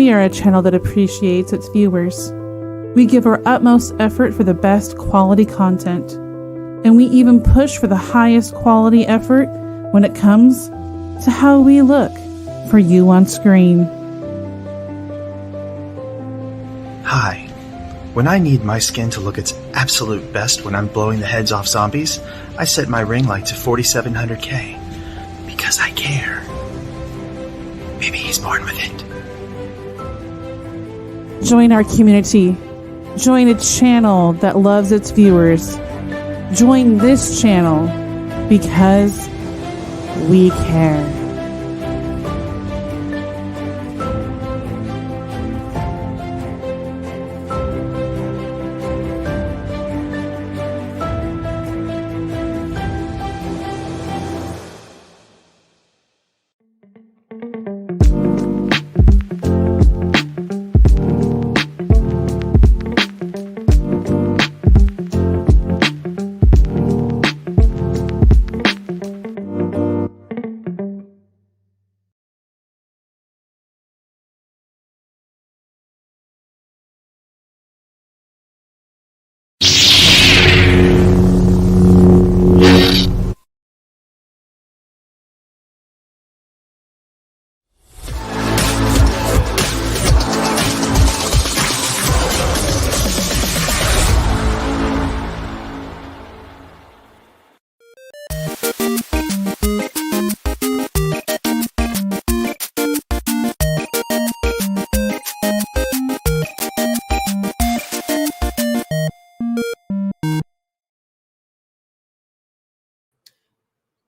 We are a channel that appreciates its viewers. We give our utmost effort for the best quality content, and we even push for the highest quality effort when it comes to how we look for you on screen. Hi. When I need my skin to look its absolute best when I'm blowing the heads off zombies, I set my ring light to 4700K. Because I care. Maybe he's born with it. Join our community. Join a channel that loves its viewers. Join this channel because we care.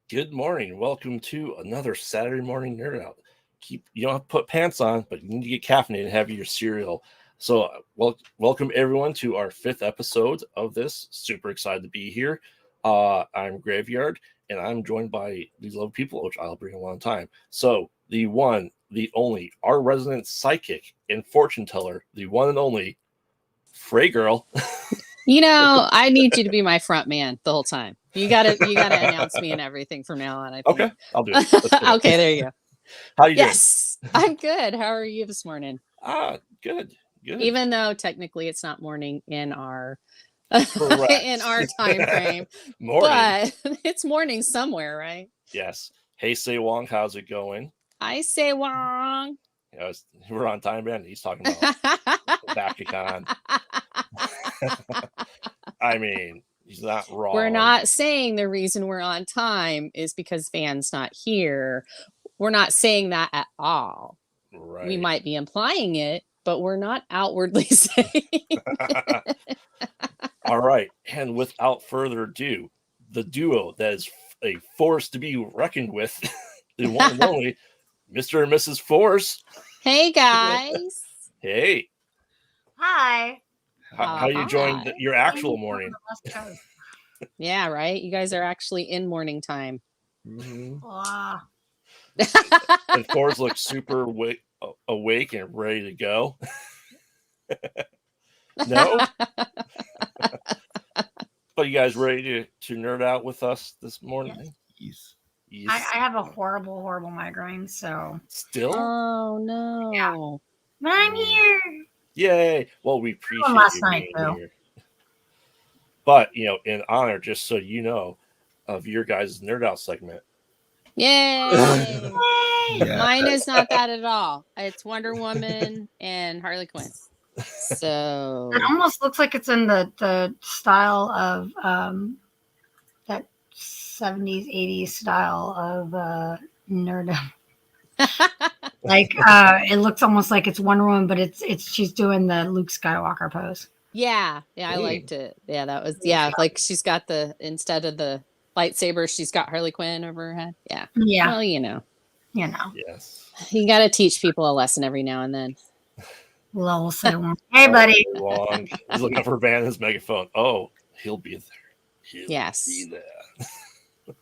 Good morning. Welcome to another Saturday morning nerd out. You don't have to put pants on, but you need to get caffeinated and have your cereal. So, welcome everyone to our 5th episode of this. Super excited to be here. I'm Graveyard, and I'm joined by these lovely people, which I'll bring a long time. So, the one, the only, our resident psychic and fortune teller, the one and only Frey Girl. You know, I need you to be my front man the whole time. You gotta announce me and everything from now on. I think. Okay, I'll do it. Okay, there you go. How you doing? Yes, I'm good. How are you this morning? Good. Even though technically it's not morning in our in our time frame, but it's morning somewhere, right? Yes. Hey, Say Wong, how's it going? I say Wong. We're on time, man. He's talking about Bakugan. I mean, he's not wrong. We're not saying the reason we're on time is because Van's not here. We're not saying that at all. Right. We might be implying it, but we're not outwardly saying it. All right. And without further ado, the duo that is a force to be reckoned with, the one and only Mr. and Mrs. Force. Hey, guys. Hey. Hi. How you enjoying your actual morning? Yeah, right. You guys are actually in morning time. Mm-hmm. Wow. And Forrest looks super awake and ready to go. No? But you guys ready to nerd out with us this morning? Yes. I have a horrible migraine, so. Still? Oh, no. Yeah. But I'm here. Yay. Well, we appreciate last you night, being here. But, in honor, just so you know, of your guys' nerd out segment. Yay. Yeah. Mine is not that at all. It's Wonder Woman and Harley Quinn. So it almost looks like it's in the style of that 70s, 80s style of nerdom. Like it looks almost like it's Wonder Woman, but it's she's doing the Luke Skywalker pose. Yeah, I liked it. Yeah, that was like she's got instead of the lightsaber, she's got Harley Quinn over her head. Yeah. Well, you know. Yes. You got to teach people a lesson every now and then. Lol, hey, buddy. He's looking up for Van in his megaphone. Oh, he'll be there. Yes. Be there.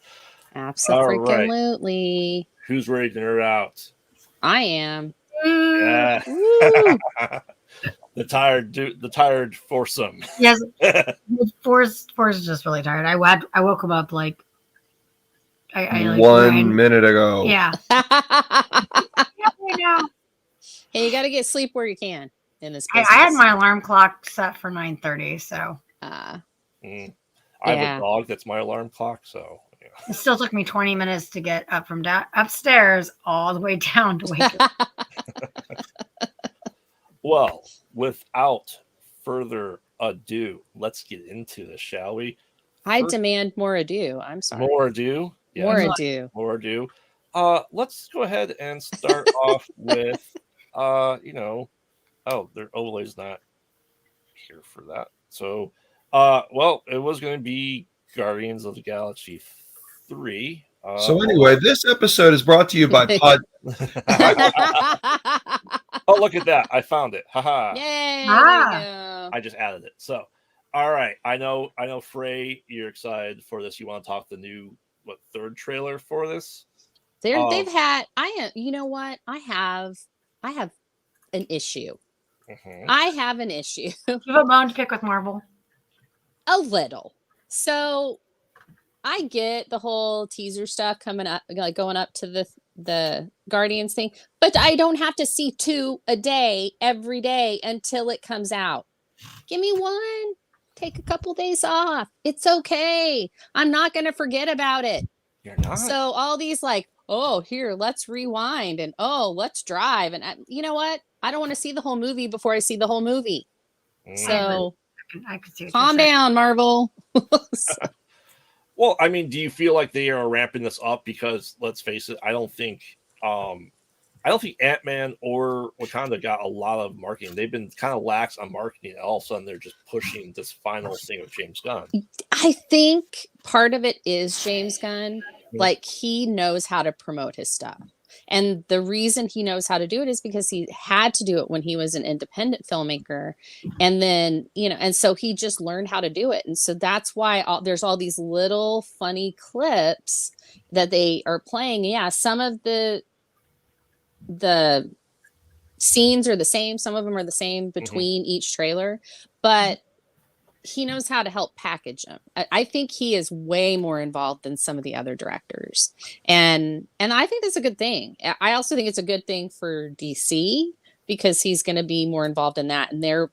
Absolutely. Right. Who's ready to nerd out? I am. Yeah. The tired foursome. Yes. Forrest is just really tired. I woke him up like I 1 minute ago. Yeah. Yeah, Hey, you got to get sleep where you can in this I business. had my alarm clock set for 9:30, so. I have a dog that's my alarm clock, so. Yeah. It still took me 20 minutes to get up from upstairs all the way down to wake up. Well, without further ado, let's get into this, shall we? I demand more ado. I'm sorry. More ado? Yes. More ado. More ado. Let's go ahead and start off with, their overlay's not here for that. So, well, it was going to be Guardians of the Galaxy 3. So anyway, this episode is brought to you by Pod. Oh, look at that. I found it. Haha. Yay. I just added it. So, all right. I know, Frey, you're excited for this. You want to talk the new, third trailer for this? They've had, you know what? I have an issue. I have an issue. You have a bone to pick with Marvel? A little. So I get the whole teaser stuff coming up, like going up to the Guardians thing, but I don't have to see 2 a day every day until it comes out. Give me one. Take a couple days off. It's okay. I'm not going to forget about it. You're not. So all these here, let's rewind and let's drive. And you know what? I don't want to see the whole movie before I see the whole movie. So I could see calm down, Marvel. Well, I mean, do you feel like they are ramping this up? Because let's face it, I don't think Ant-Man or Wakanda got a lot of marketing. They've been kind of lax on marketing. All of a sudden, they're just pushing this final thing with James Gunn. I think part of it is James Gunn. Like, he knows how to promote his stuff. And the reason he knows how to do it is because he had to do it when he was an independent filmmaker. And then, and so he just learned how to do it. And so that's why there's all these little funny clips that they are playing. Yeah, some of the scenes are the same. Some of them are the same between each trailer. But he knows how to help package them. I think he is way more involved than some of the other directors. And I think that's a good thing. I also think it's a good thing for DC because he's going to be more involved in that and their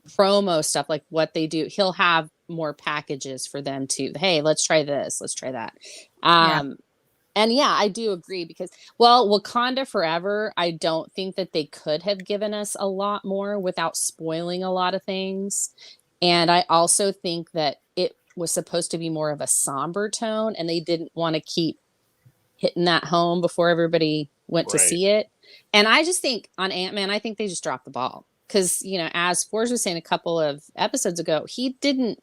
promo stuff, like what they do. He'll have more packages for them to, hey, let's try this. Let's try that. And yeah, I do agree because, Wakanda Forever, I don't think that they could have given us a lot more without spoiling a lot of things. And I also think that it was supposed to be more of a somber tone, and they didn't want to keep hitting that home before everybody went to see it. And I just think on Ant-Man, I think they just dropped the ball. Because, as Forrest was saying a couple of episodes ago, he didn't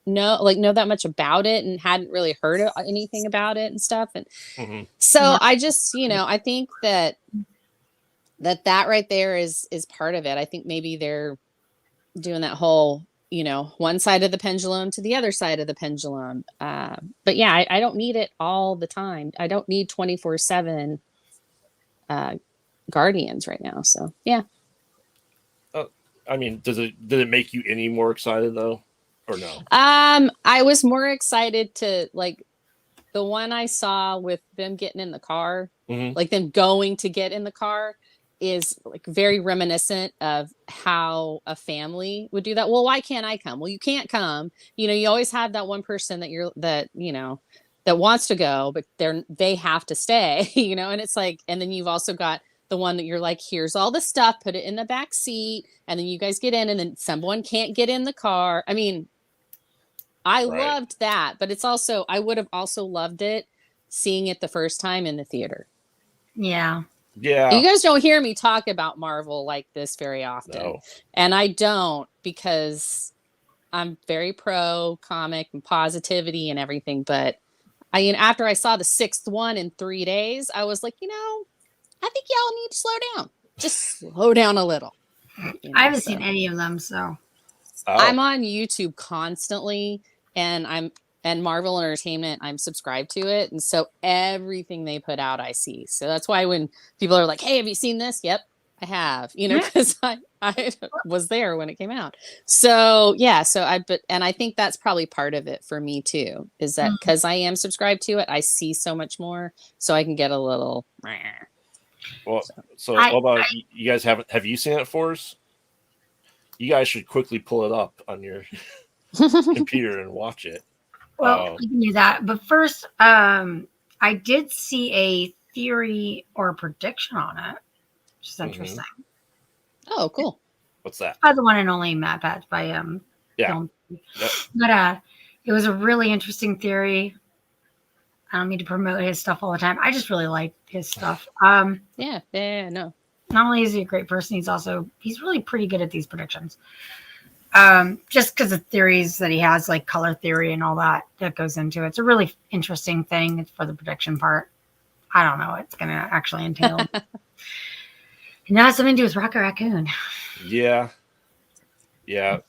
know that much about it and hadn't really heard anything about it and stuff. And so I just, I think that right there is part of it. I think maybe they're doing that whole, one side of the pendulum to the other side of the pendulum. But yeah, I don't need it all the time. I don't need 24/7 Guardians right now. So yeah. I mean, did it make you any more excited though, or no? I was more excited to the one I saw with them getting in the car, like them going to get in the car. Is very reminiscent of how a family would do that. Well, why can't I come? Well, you can't come. You always have that one person that wants to go, but they have to stay, and it's and then you've also got the one that you're like, here's all the stuff, put it in the back seat. And then you guys get in and then someone can't get in the car. I mean, I loved that, but it's also, I would have also loved it seeing it the first time in the theater. Yeah. Yeah. You guys don't hear me talk about Marvel like this very often. No. And I don't, because I'm very pro comic and positivity and everything. But after I saw the 6th one in 3 days, I was like, I think y'all need to slow down. Just slow down a little. I haven't seen any of them, so. I'm on YouTube constantly, and Marvel Entertainment, I'm subscribed to it. And so everything they put out, I see. So that's why when people are like, hey, have you seen this? Yep, I have, because I was there when it came out. So yeah, and I think that's probably part of it for me too, is that because I am subscribed to it, I see so much more, so I can get a little. Well, so I- what about you guys? Have you seen it, Forrest? You guys should quickly pull it up on your computer and watch it. Well, we can do that. But first, I did see a theory or prediction on it, which is interesting. Oh, cool. What's that? By the one and only Matt Patch by Yeah. Film. Yep. But it was a really interesting theory. I don't mean to promote his stuff all the time. I just really like his stuff. Yeah, no. Not only is he a great person, he's really pretty good at these predictions. Just because of theories that he has, like color theory and all that goes into it. It's a really interesting thing for the prediction part. I don't know what it's going to actually entail. And that has something to do with Rocket Raccoon. Yeah.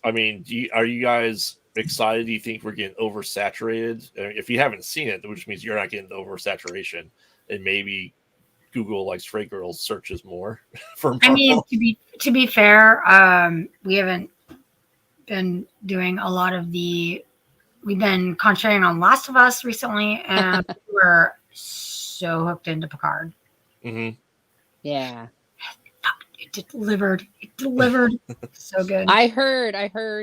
I mean, are you guys excited? Do you think we're getting oversaturated? If you haven't seen it, which means you're not getting the oversaturation, and maybe Google likes Stray Girls searches more for Marvel. I mean, to be fair, we haven't been doing a lot of we've been concentrating on Last of Us recently, and we're so hooked into Picard. Mm-hmm. Yeah. It delivered so good. I heard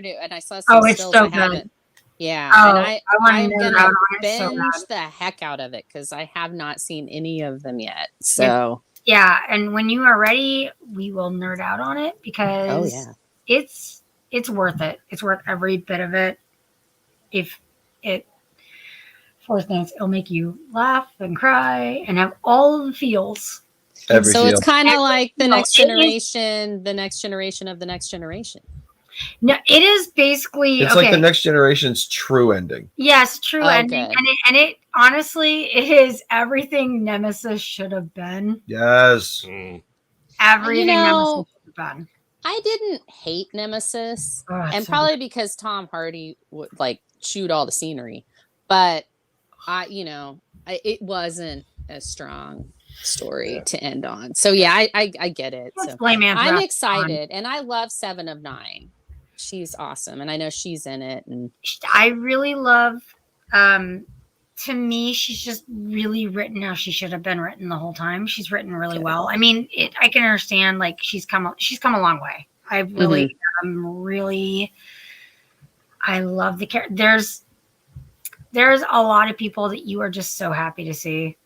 it, and I saw some it's stills. so I good. haven't. Yeah, Oh, and I'm gonna binge binge the heck out of it because I have not seen any of them yet. So yeah, and when you are ready, we will nerd out on it because it's worth it. It's worth every bit of it. If it Fourth Notes, it'll make you laugh and cry and have all of the feels. It's kind of Every like the feel. next generation, the next generation of the next generation. No, it is basically It's like the next generation's true ending. Yes, true ending, good. and it honestly it is everything Nemesis should have been. Yes. Everything Nemesis should have been. I didn't hate Nemesis, and so probably because Tom Hardy would like chewed all the scenery, but it wasn't a strong story to end on. So yeah, I get it. Let's so blame I'm excited, and I love 7 of 9. She's awesome, and I know she's in it. And I really love. To me, she's just really written how she should have been written the whole time. She's written really well. I mean, I can understand like she's come a long way. I really, I love the character. There's a lot of people that you are just so happy to see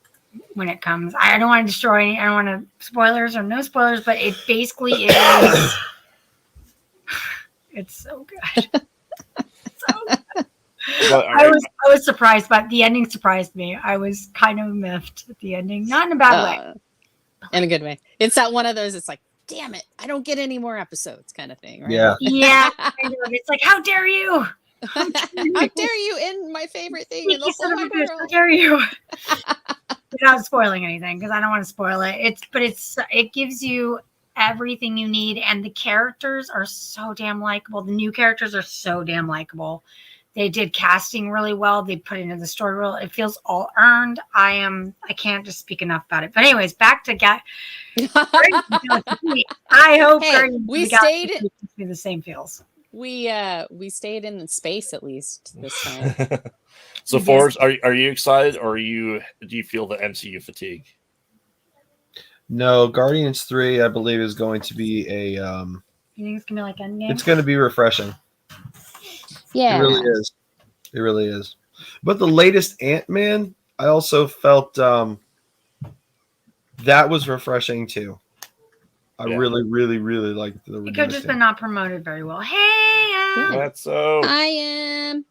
when it comes. I don't want to destroy any. I don't want to spoilers or no spoilers, but it basically is. It's so good. I was surprised, but the ending surprised me. I was kind of miffed at the ending, not in a bad way, in a good way. It's that one of those. It's like, damn it, I don't get any more episodes, kind of thing, right? Yeah. It's like, how dare you? How dare you end my favorite thing in the whole wide world? How dare you? Without spoiling anything, because I don't want to spoil it. It gives you everything you need, and the characters are so damn likable. The new characters are so damn likable. They did casting really well. They put into the story role. It feels all earned. I can't just speak enough about it. But anyways, back to I hope we stayed in the same feels. We stayed in space at least this time. So Forrest, are you excited, or do you feel the MCU fatigue? No, Guardians 3, I believe, is going to be a you think it's gonna be like Endgame? It's gonna be refreshing. Yeah. It really is. It really is. But the latest Ant-Man, I also felt that was refreshing too. I really, really, really liked the. It could have just been not promoted very well. Hey, that's so. I am.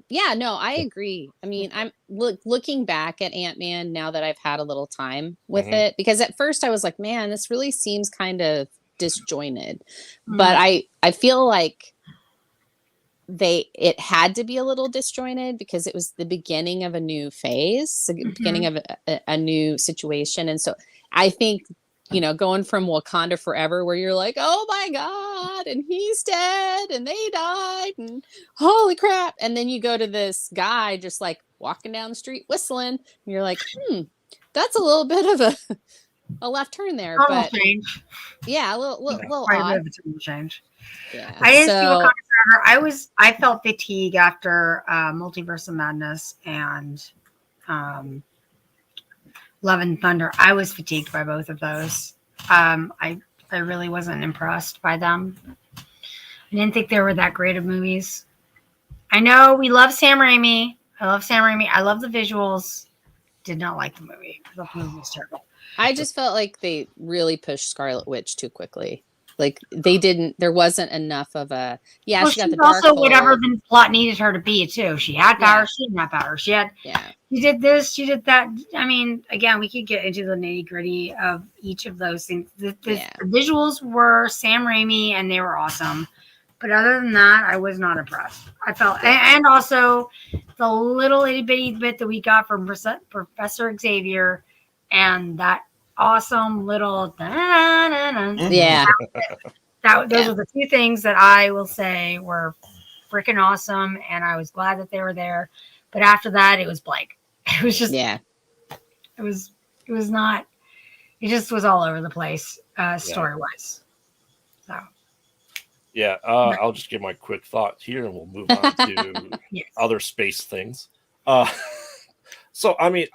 Yeah, no, I agree. I mean, I'm looking back at Ant-Man now that I've had a little time with it, because at first I was like, man, this really seems kind of disjointed. But I feel like it had to be a little disjointed because it was the beginning of a new phase, the beginning of a new situation. And so I think, going from Wakanda Forever, where you're like, oh my God, and he's dead and they died and holy crap. And then you go to this guy just like walking down the street whistling and you're like, that's a little bit of a left turn there. But change. Yeah, a little quite odd. a bit of a change. Yeah. I didn't see Wakanda Forever. I felt fatigue after Multiverse of Madness and Love and Thunder. I was fatigued by both of those. I really wasn't impressed by them. I didn't think they were that great of movies. I know we love Sam Raimi. I love Sam Raimi. I love the visuals. Did not like the movie. I thought the movie was terrible. I just felt like they really pushed Scarlet Witch too quickly. Like they didn't. There wasn't enough of a. Yeah, Well, she got she's the dark also hole. whatever the plot needed her to be too. She had power. Yeah. She didn't have power. She had. Yeah. She did this. She did that. I mean, again, we could get into the nitty gritty of each of those things. The visuals were Sam Raimi, and they were awesome. But other than that, I was not impressed. I felt, and also the little itty bitty bit that we got from Professor Xavier, and that awesome little Yeah. Those are the two things that I will say were freaking awesome, and I was glad that they were there. But after that, it was blank. It was just It was not. It just was all over the place, story wise. So. Yeah, I'll just give my quick thought here, and we'll move on to other space things. So, I mean,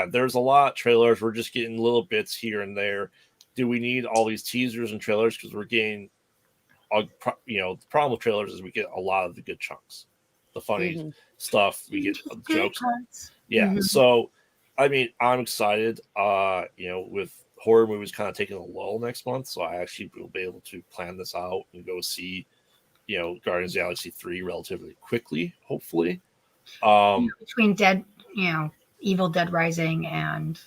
there's a lot of trailers. We're just getting little bits here and there. Do we need all these teasers and trailers? Because we're getting, the problem with trailers is we get a lot of the good chunks, the funny stuff. We get jokes. Yeah. Mm-hmm. So, I mean, I'm excited. With horror movies kind of taking a lull next month, so I actually will be able to plan this out and go see, Guardians of the Galaxy 3 relatively quickly, hopefully. Between Evil Dead Rising and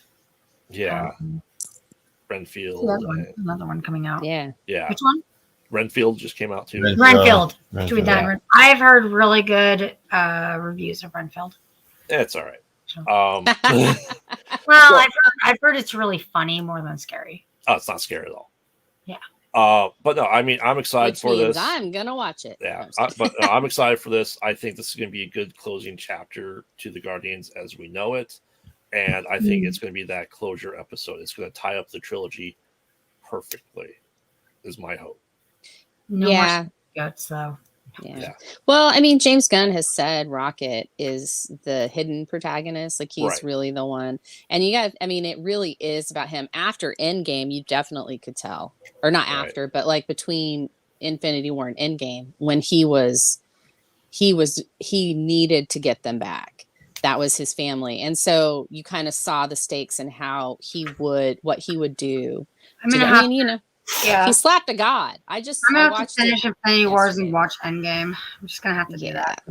Renfield. Another one coming out. Yeah. Which one? Renfield just came out too. Renfield. I've heard really good reviews of Renfield. It's all right. Well, I've heard it's really funny more than scary. Oh, it's not scary at all. Yeah. But no, I mean, I'm excited for this. I'm gonna watch it. Yeah, I'm excited for this. I think this is going to be a good closing chapter to the Guardians as we know it, and I think it's going to be that closure episode. It's going to tie up the trilogy perfectly. Is my hope. No more guts though. Yeah. Well, I mean, James Gunn has said Rocket is the hidden protagonist. Like he's really the one. And it really is about him. After Endgame, you definitely could tell. Or not after, but like between Infinity War and Endgame, when he needed to get them back. That was his family. And so you kind of saw the stakes and what he would do. He slapped a god. I'm gonna have to finish Infinity Wars and watch Endgame. I'm just gonna have to do that.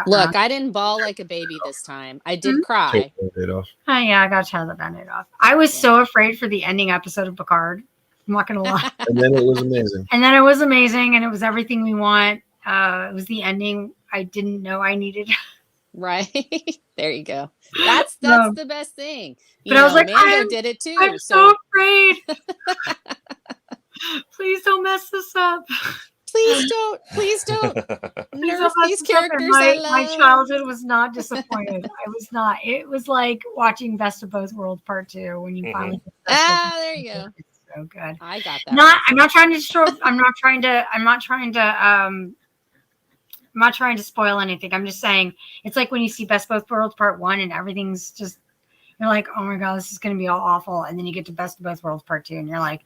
Look, I didn't bawl like a baby this time. I did cry. Oh yeah, I got to tear the band-aid off. I was so afraid for the ending episode of Picard. I'm not gonna lie. And then it was amazing. And it was everything we want. It was the ending I didn't know I needed. Right. There you go. That's the best thing. But I was like, Mando did it too. I'm so afraid. Please don't mess this up. Please don't. Nerf these characters. My childhood was not disappointed. I was not. It was like watching Best of Both Worlds Part 2 when you finally. There you go. It's so good. I got that. I'm not trying to spoil anything. I'm just saying it's like when you see Best of Both Worlds Part 1 and everything's just, you're like, oh my God, this is going to be all awful. And then you get to Best of Both Worlds Part 2 and you're like,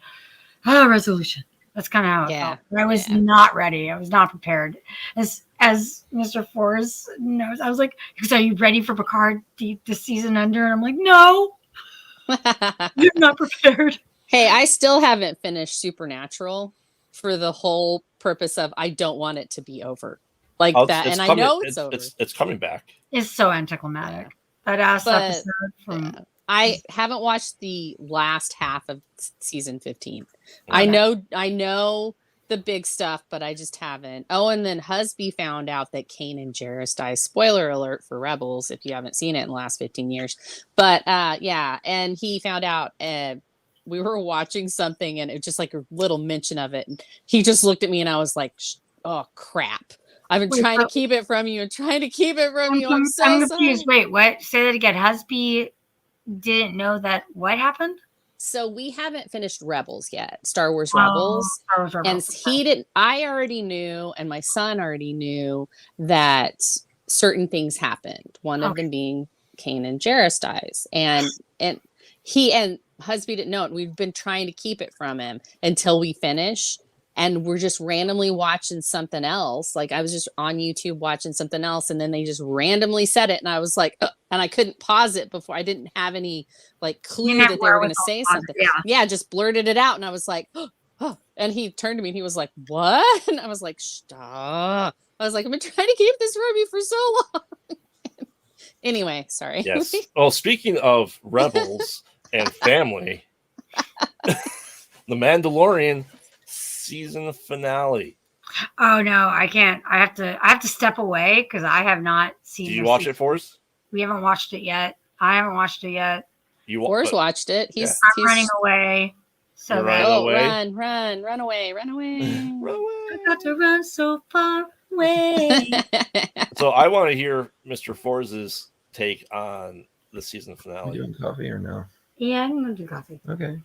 resolution. That's kind of how it felt. I was not ready. I was not prepared. As Mr. Forrest knows, I was like, are you ready for Picard the season under? And I'm like, no, you're not prepared. Hey, I still haven't finished Supernatural for the whole purpose of I don't want it to be over. Like that, and I know it's over. It's coming back. It's so anticlimactic. That episode from. I haven't watched the last half of season 15. I know the big stuff, but I just haven't. Oh, and then Husby found out that Kanan Jarrus dies. Spoiler alert for Rebels if you haven't seen it in the last 15 years. But and he found out. We were watching something, and it was just like a little mention of it. And he just looked at me, and I was like, "Oh crap." I've been trying to keep it from you and trying to keep it from you. I'm so confused. Wait, what? Say that again. Husby didn't know that what happened? So we haven't finished Rebels yet. Star Wars Rebels. And he didn't. I already knew, and my son already knew that certain things happened. One of them being Kanan Jarrus dies. And he and husband didn't know it. We've been trying to keep it from him until we finish. And we're just randomly watching something else. Like I was just on YouTube watching something else, and then they just randomly said it, and I was like, and I couldn't pause it before. I didn't have any like clue that they were going to say something. Yeah, just blurted it out, and I was like, oh. And he turned to me, and he was like, "What?" And I was like, "Stop." I was like, "I've been trying to keep this from you for so long." Anyway, sorry. Yes. Well, speaking of rebels and family, The Mandalorian season finale. Oh no, I can't. I have to step away because I have not seen. Do you watch it for us? We haven't watched it yet. I haven't watched it yet. Forrest watched it. I'm running away. So run away. Run away. I got to run so far away. So I want to hear Mr. Force's take on the season finale. Are you doing coffee or no? Yeah, I'm gonna do coffee. Okay.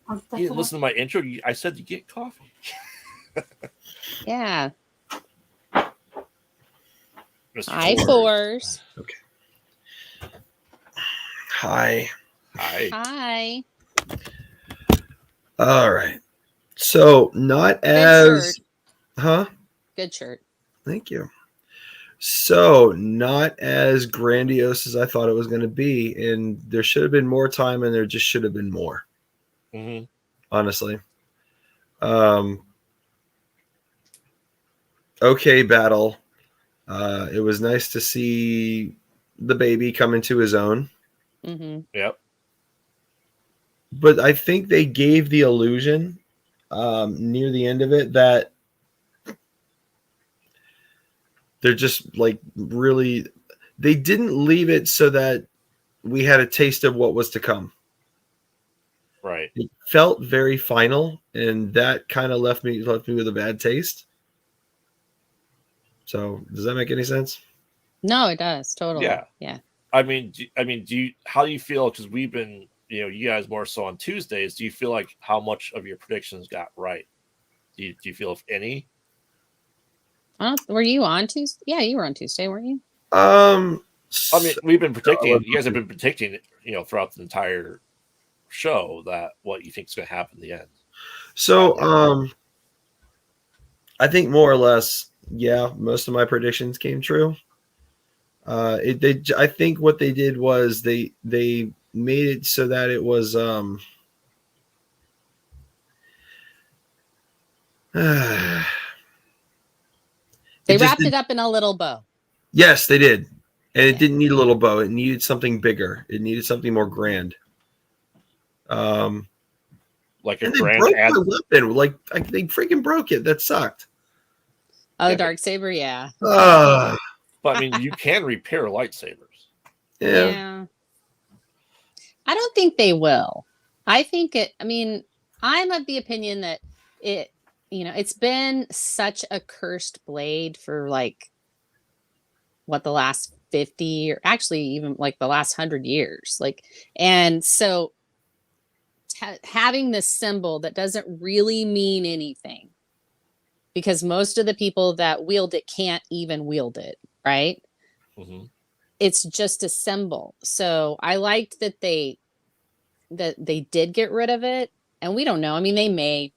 You didn't listen to my intro. I said you get coffee. Yeah. Hi, Force. Okay. Hi. Hi. All right. So not as, Good shirt. Thank you. So not as grandiose as I thought it was going to be, and there should have been more time, and there just should have been more. Mm-hmm. Honestly. Okay, battle. It was nice to see the baby come into his own. Mm-hmm. Yep. But I think they gave the illusion near the end of it that they're just like really, they didn't leave it so that we had a taste of what was to come. Right. It felt very final, and that kind of left me with a bad taste. So does that make any sense? No, it does. Totally. Yeah. I mean, how do you feel? Because we've been, you guys more so on Tuesdays. Do you feel like how much of your predictions got right? Do you feel, if any? Were you on Tuesday? Yeah, you were on Tuesday, weren't you? I mean, we've been predicting. You guys have been predicting, throughout the entire show that what you think is going to happen in the end. So, I think more or less, yeah, most of my predictions came true. I think what they did was they made it so that it was they wrapped it up in a little bow. Yes, they did. And it didn't need a little bow. It needed something bigger. It needed something more grand. Like a and they grand broke my weapon. They freaking broke it. That sucked. Oh, the dark saber, yeah. But I mean, you can repair lightsabers. Yeah. I don't think they will. I think I'm of the opinion that it's been such a cursed blade for the last 50 or actually even the last 100 years. And so having this symbol that doesn't really mean anything, because most of the people that wield it can't even wield it, right? Mm-hmm. It's just a symbol. So I liked that they did get rid of it, and we don't know. I mean, they may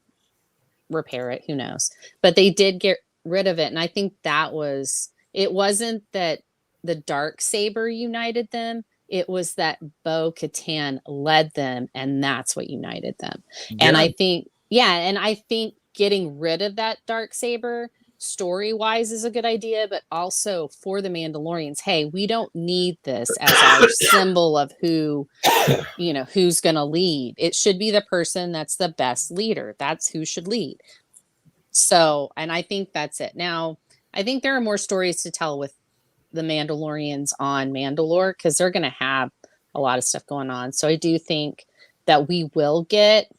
repair it, who knows? But they did get rid of it, and I think it wasn't that the dark saber united them. It was that Bo-Katan led them, and that's what united them. Yeah. And I think getting rid of that dark saber story-wise is a good idea, but also for the Mandalorians, hey, we don't need this as our symbol of who's going to lead. It should be the person that's the best leader. That's who should lead. So, and I think that's it. Now, I think there are more stories to tell with the Mandalorians on Mandalore, because they're going to have a lot of stuff going on. So I do think that we will get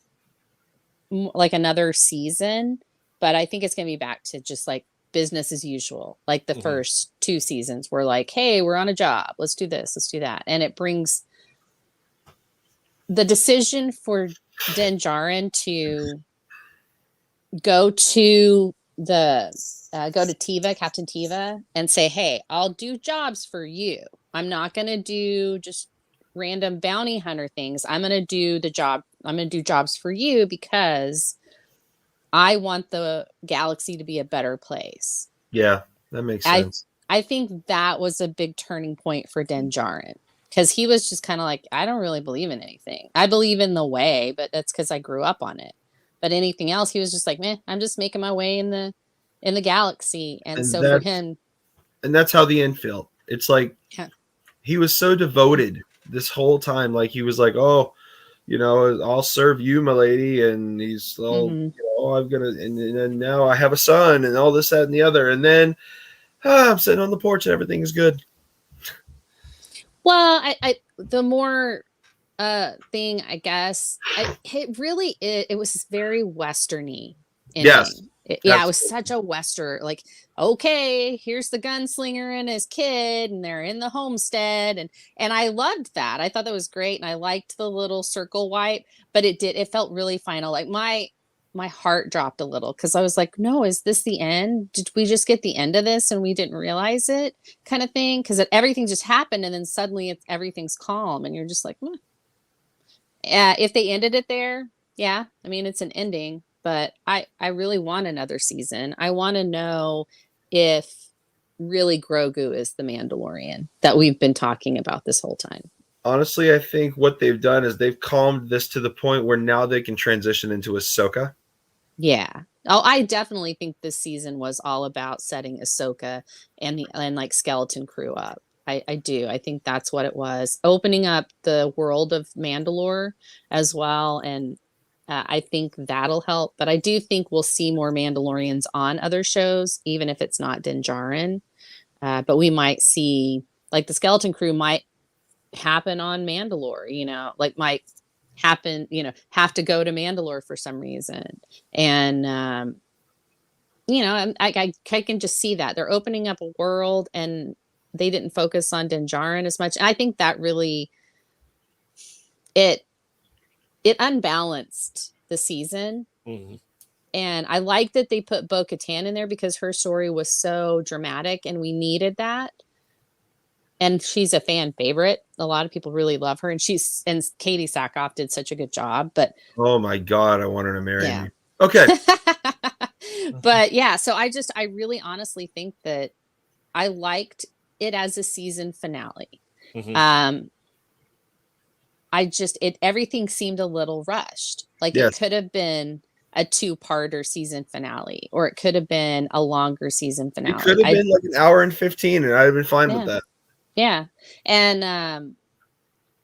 another season, but I think it's going to be back to just business as usual. The first 2 seasons were hey, we're on a job. Let's do this. Let's do that. And it brings the decision for Din Djarin to go to Teva, Captain Teva, and say, hey, I'll do jobs for you. I'm not going to do just random bounty hunter things. I'm going to do the job. I'm going to do jobs for you because I want the galaxy to be a better place. Yeah, that makes sense. I think that was a big turning point for Din Djarin, because he was just kind of like, I don't really believe in anything. I believe in the way, but that's because I grew up on it. But anything else, he was just like, man, I'm just making my way in the galaxy. And so for him, and that's how the end felt. It's like he was so devoted this whole time. Like he was like, oh, you know, I'll serve you, my lady. And he's, oh, you know, I'm gonna, and then now I have a son, and all this, that, and the other. And then I'm sitting on the porch, and everything is good. Well, I the more thing, I guess, it was very westerny ending. Yes. It was such a western, like, okay, here's the gunslinger and his kid, and they're in the homestead, and I loved that. I thought that was great, and I liked the little circle wipe, but it felt really final. Like my heart dropped a little, because I was like, no, is this the end? Did we just get the end of this and we didn't realize it, kind of thing? Because everything just happened, and then suddenly everything's calm, and you're just like, if they ended it there, yeah, I mean, it's an ending, but I really want another season. I want to know if really Grogu is the Mandalorian that we've been talking about this whole time. Honestly, I think what they've done is they've calmed this to the point where now they can transition into Ahsoka. Yeah. Oh, I definitely think this season was all about setting Ahsoka and like Skeleton Crew up. I do. I think that's what it was. Opening up the world of Mandalore as well. And I think that'll help. But I do think we'll see more Mandalorians on other shows, even if it's not Din Djarin. But we might see, like, the Skeleton Crew might happen on Mandalore, you know, like might happen, you know, have to go to Mandalore for some reason. And, you know, I can just see that they're opening up a world, and they didn't focus on Din Djarin as much. And I think that really, it unbalanced the season. Mm-hmm. And I like that they put Bo-Katan in there, because her story was so dramatic and we needed that. And she's a fan favorite. A lot of people really love her, and Katie Sackhoff did such a good job. But oh my God, I want her to marry me. Okay. But yeah, so I really honestly think that I liked it as a season finale. Mm-hmm. Everything seemed a little rushed. Like, it could have been a 2-parter season finale, or it could have been a longer season finale. It could have been like an hour and 15, and I'd have been fine with that. Yeah. And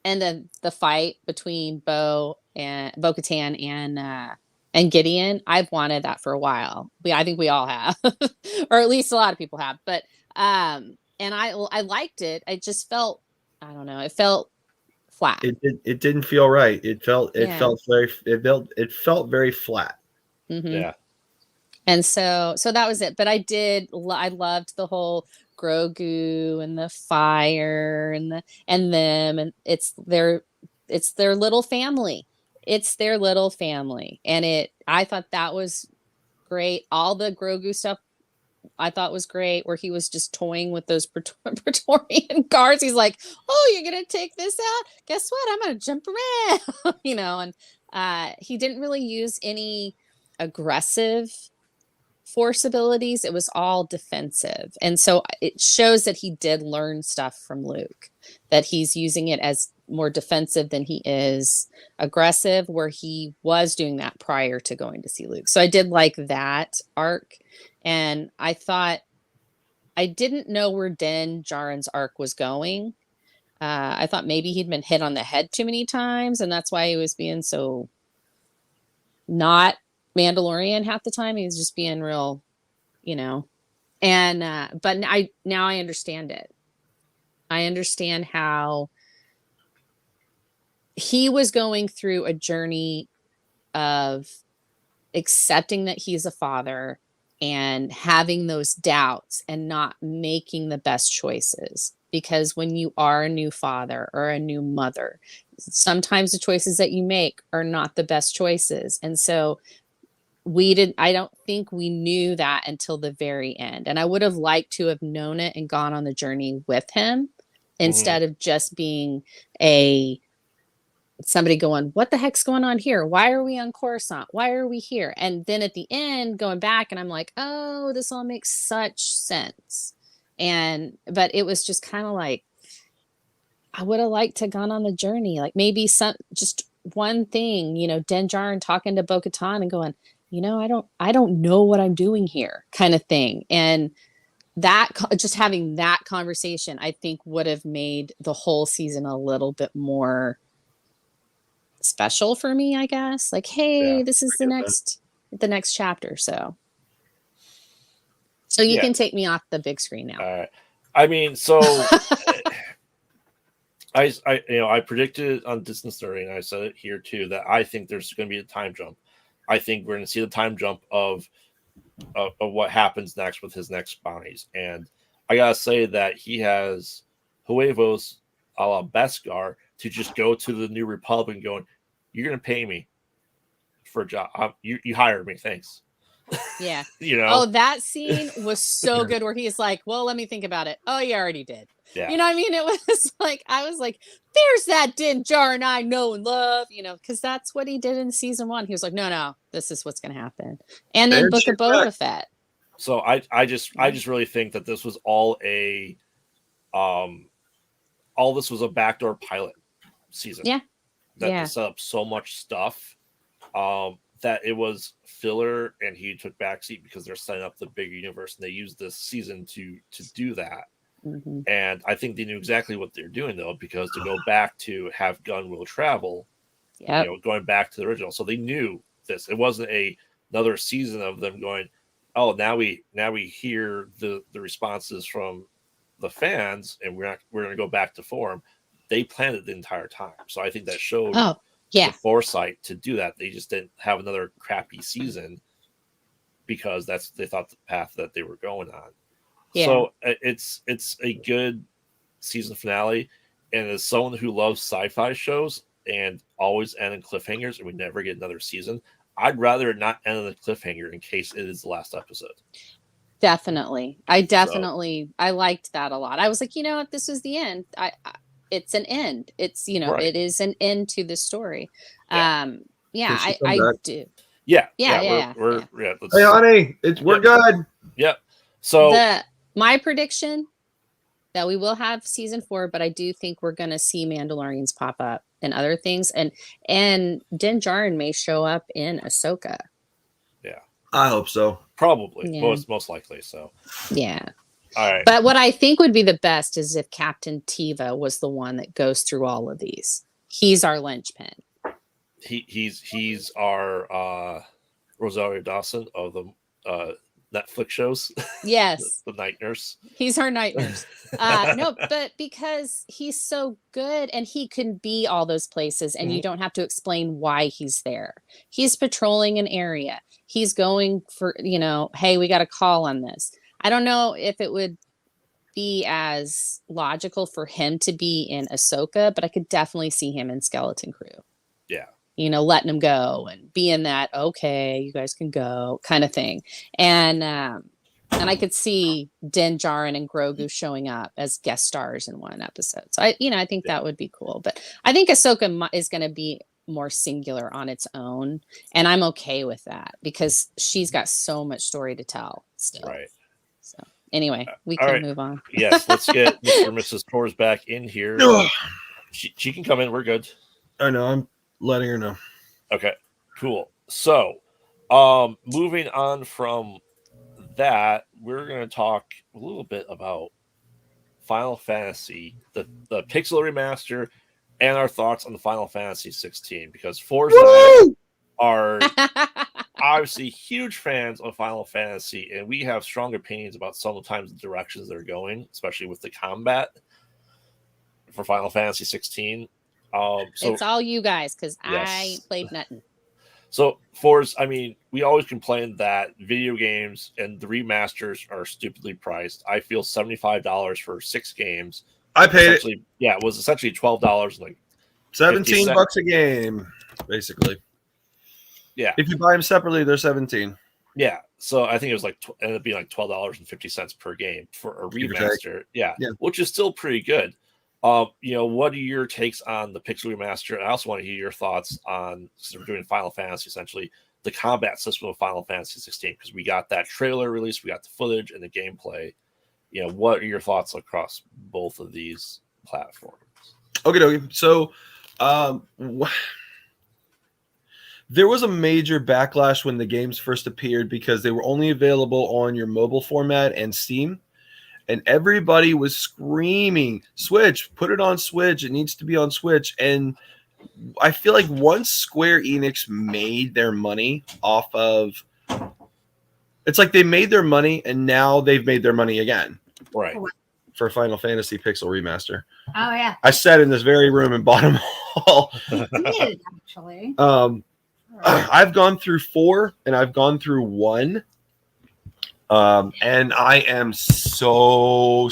then the fight between Bo-Katan and Gideon, I've wanted that for a while. I think we all have, or at least a lot of people have. But and I liked it. I just felt, I don't know, it felt flat. It didn't feel right. It felt very flat. Mm-hmm. Yeah. And so that was it. But I loved the whole Grogu and the fire and them, and it's their little family. It's their little family. And I thought that was great. All the Grogu stuff I thought was great, where he was just toying with those Praetorian guards. He's like, oh, you're going to take this out? Guess what? I'm going to jump around, you know, and he didn't really use any aggressive force abilities. It was all defensive. And so it shows that he did learn stuff from Luke, that he's using it as more defensive than he is aggressive, where he was doing that prior to going to see Luke. So I did like that arc. And I thought, I didn't know where Din Djarin's arc was going. I thought maybe he'd been hit on the head too many times, and that's why he was being so not Mandalorian half the time. He was just being real, you know. And but now I understand it. I understand how he was going through a journey of accepting that he's a father and having those doubts and not making the best choices. Because when you are a new father or a new mother, sometimes the choices that you make are not the best choices. And so I don't think we knew that until the very end. And I would have liked to have known it and gone on the journey with him instead of just being somebody going, what the heck's going on here? Why are we on Coruscant? Why are we here? And then at the end, going back, and I'm like, oh, this all makes such sense. But it was just kind of like, I would have liked to gone on the journey. Like maybe just one thing, Din Djarin talking to Bo-Katan and going, I don't know what I'm doing here, kind of thing. And that just having that conversation, I think would have made the whole season a little bit more special for me, I guess. Like, hey, this is the next chapter. So you can take me off the big screen now. All right. I mean, so I predicted it on Distance Learning, and I said it here too, that I think there's going to be a time jump. I think we're going to see the time jump of what happens next with his next bounties. And I gotta say that he has huevos a la Beskar to just go to the New Republic and going, you're going to pay me for a job. You hired me. Thanks. Yeah. Oh, that scene was so good where he's like, well, let me think about it. Oh, you already did. Yeah. You know what I mean? It was like, I was like, there's that Din Djarin I know and love, because that's what he did in season 1. He was like, no, this is what's going to happen. And then Book of Boba Fett. So I just really think that this was all this was a backdoor pilot season. Yeah. That set up so much stuff that it was filler, and he took backseat because they're setting up the bigger universe, and they used this season to do that. Mm-hmm. And I think they knew exactly what they're doing, though, because to go back to have Gun Will Travel, going back to the original, so they knew this. It wasn't another season of them going, oh, now we hear the responses from the fans, and we're going to go back to form. They planned it the entire time, so I think that showed the foresight to do that. They just didn't have another crappy season because they thought the path that they were going on. Yeah. So it's a good season finale, and as someone who loves sci-fi shows and always end in cliffhangers, and we never get another season, I'd rather not end on a cliffhanger in case it is the last episode. Definitely. I liked that a lot. I was like, what, this is the end. It's an end. It's, It is an end to the story. I do. Yeah. We're hey, honey, we're good. Yeah. So my prediction that we will have season 4, but I do think we're going to see Mandalorians pop up and other things, and Din Djarin may show up in Ahsoka. Yeah, I hope so. Probably, most likely. So yeah. All right. But what I think would be the best is if Captain Teva was the one that goes through all of these. He's our linchpin. He's our Rosario Dawson of the Netflix shows. Yes. the night nurse. He's our night nurse. No, but because he's so good and he can be all those places, and you don't have to explain why he's there. He's patrolling an area. He's going for, hey, we got a call on this. I don't know if it would be as logical for him to be in Ahsoka, but I could definitely see him in Skeleton Crew. Yeah. Letting him go and being that, okay, you guys can go kind of thing. And I could see Din Djarin and Grogu showing up as guest stars in one episode. So I think that would be cool. But I think Ahsoka is going to be more singular on its own, and I'm okay with that because she's got so much story to tell still. Right. So anyway, we can move on. Yes, let's get Mr. and Mrs. Torres back in here. She can come in. We're good. I know. I'm letting her know. Okay, cool. So, moving on from that, we're going to talk a little bit about Final Fantasy, the Pixel remaster, and our thoughts on the Final Fantasy 16, because Forza and I are obviously huge fans of Final Fantasy, and we have strong opinions about sometimes the directions they're going, especially with the combat for Final Fantasy 16. So it's all you guys, because I ain't played nothing. So, Forza, we always complain that video games and the remasters are stupidly priced. I feel $75 for 6 games. I paid it. Yeah, it was essentially $12, like $17 a game, basically. Yeah. If you buy them separately, they're $17. Yeah. So I think it was ended up being like $12.50 per game for a remaster. Yeah. Which is still pretty good. What are your takes on the Pixel Remaster? And I also want to hear your thoughts on, since we're doing Final Fantasy, essentially, the combat system of Final Fantasy 16, because we got that trailer release, we got the footage and the gameplay. What are your thoughts across both of these platforms? Okay. So, there was a major backlash when the games first appeared because they were only available on your mobile format and Steam. And everybody was screaming, Switch, put it on Switch. It needs to be on Switch. And I feel like once Square Enix made their money off of, it's like they made their money and now they've made their money again. Right. For Final Fantasy Pixel Remaster. Oh, yeah. I sat in this very room and bought them all. You did, actually. I've gone through 4 and I've gone through 1. And I am so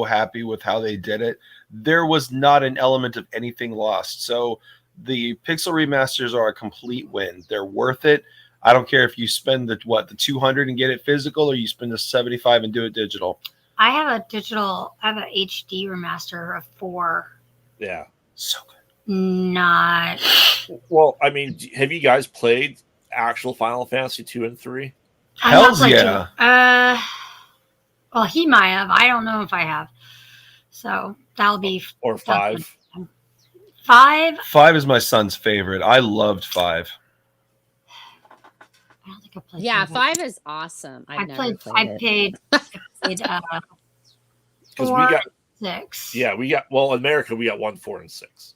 happy with how they did it. There was not an element of anything lost. So the Pixel remasters are a complete win. They're worth it. I don't care if you spend the $200 and get it physical, or you spend the $75 and do it digital. I have a HD remaster of 4. Yeah. So good. Not. Well, I mean, have you guys played actual Final Fantasy 2 and 3? Hells yeah. Well, he might have. I don't know if I have. So that'll be. Or 5. 5? 5 is my son's favorite. I loved 5. I don't think I played. Yeah, 5. 5 is awesome. I played 4, we got 6. Yeah, we got. Well, in America, we got 1, 4, and 6.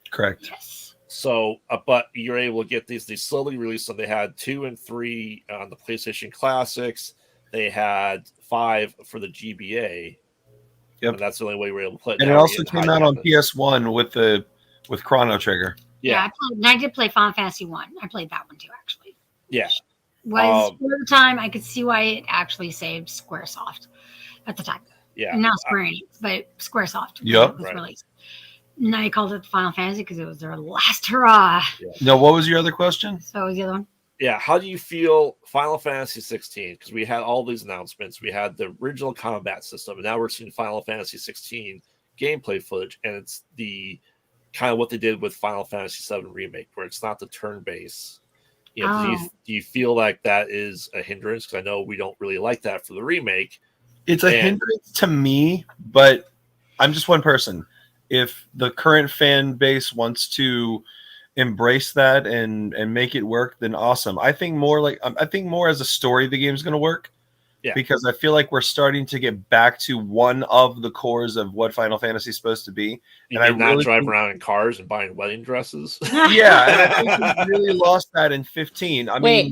Correct. Yes. So, but you're able to get these. They slowly released. So they had 2 and 3 on the PlayStation Classics. They had 5 for the GBA. Yep. And that's the only way we were able to play it. And it also came out on PS1 with Chrono Trigger. Yeah, I did play Final Fantasy 1. I played that one too, actually. Yeah. Was for the time, I could see why it actually saved Squaresoft at the time. Yeah. And now Square Enix, but Squaresoft. Yep. Was released. Now you called it Final Fantasy because it was their last hurrah. Yeah. No, what was your other question? So what was the other one? Yeah. How do you feel Final Fantasy 16? Because we had all these announcements. We had the original combat system, and now we're seeing Final Fantasy 16 gameplay footage, and it's the kind of what they did with Final Fantasy 7 Remake, where it's not the turn-based. Do you feel like that is a hindrance? Because I know we don't really like that for the remake. It's a hindrance to me, but I'm just one person. If the current fan base wants to embrace that and make it work, then awesome. I think more as a story the game's going to work. Yeah. Because I feel like we're starting to get back to one of the cores of what Final Fantasy is supposed to be. And I not drive around in cars and buying wedding dresses. Yeah, and I think we really lost that in 15. I mean,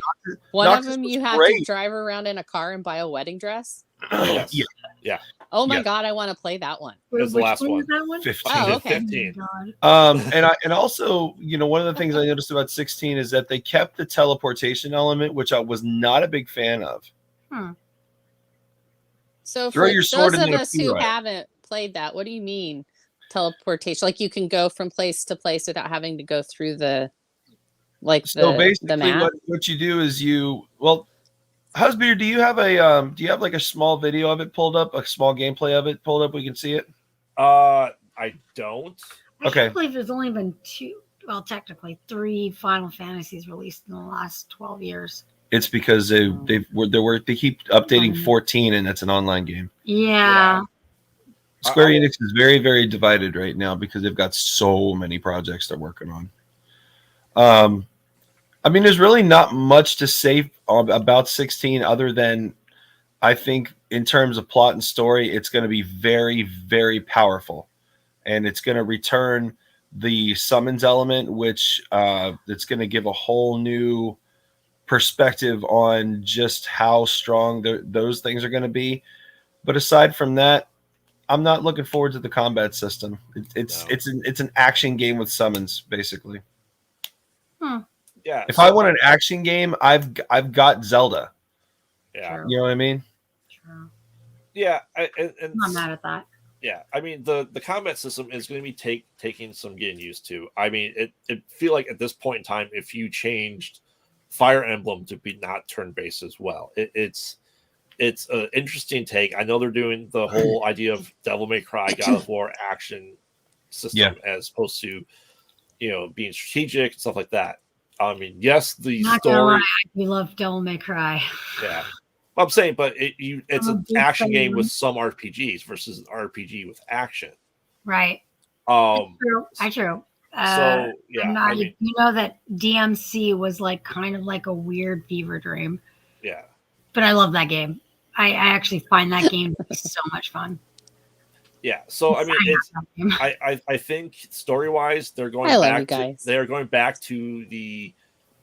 one of them you have to drive around in a car and buy a wedding dress? Yes. Yeah. Oh my God, I want to play that one. It was the last one. 15. Oh, okay. 15. And also, one of the things I noticed about 16 is that they kept the teleportation element, which I was not a big fan of. So for those of us who haven't played that, what do you mean teleportation? Like you can go from place to place without having to go through the map? What you do is Husbeer, do you have like a small video of it pulled up, a small gameplay of it pulled up? We can see it. I don't. Okay. I believe there's only been technically 3 Final Fantasies released in the last 12 years. It's because they keep updating 14, and that's an online game. Yeah. Square Enix is very, very divided right now because they've got so many projects they're working on. I mean, there's really not much to say about 16 other than I think in terms of plot and story, it's going to be very, very powerful. And it's going to return the summons element, which it's going to give a whole new perspective on just how strong those things are going to be. But aside from that, I'm not looking forward to the combat system. It's an action game with summons, basically. Yeah. If I want an action game, I've got Zelda. Yeah. You know what I mean? True. Yeah. I'm not mad at that. Yeah. I mean, the combat system is going to be taking some getting used to. I mean, it feel like at this point in time, if you changed Fire Emblem to be not turn-based as well, it's it's an interesting take. I know they're doing the whole idea of Devil May Cry, God of War action system as opposed to, being strategic and stuff like that. I mean, yes, the Not gonna lie, story. I do love Devil May Cry. Yeah, I'm saying, but it's I'm a an big action game fan. with some RPGs versus an RPG with action. Right. True. True. So yeah, and I mean, you know that DMC was like kind of like a weird fever dream. yeah. But I love that game. I actually find that game so much fun. Yeah, so I mean, I think story wise, they're going they're going back to the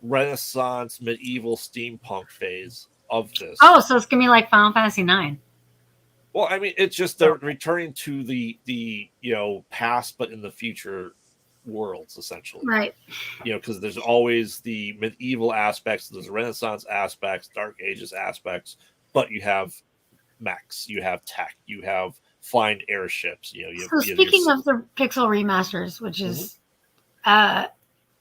Renaissance medieval steampunk phase of this. Oh, so it's gonna be like Final Fantasy IX. Well, I mean, it's just they're returning to the past, but in the future worlds, essentially. Right. Because there's always the medieval aspects, there's Renaissance aspects, Dark Ages aspects, but you have mechs, you have tech, you have flying airships. So speaking of the Pixel remasters, which is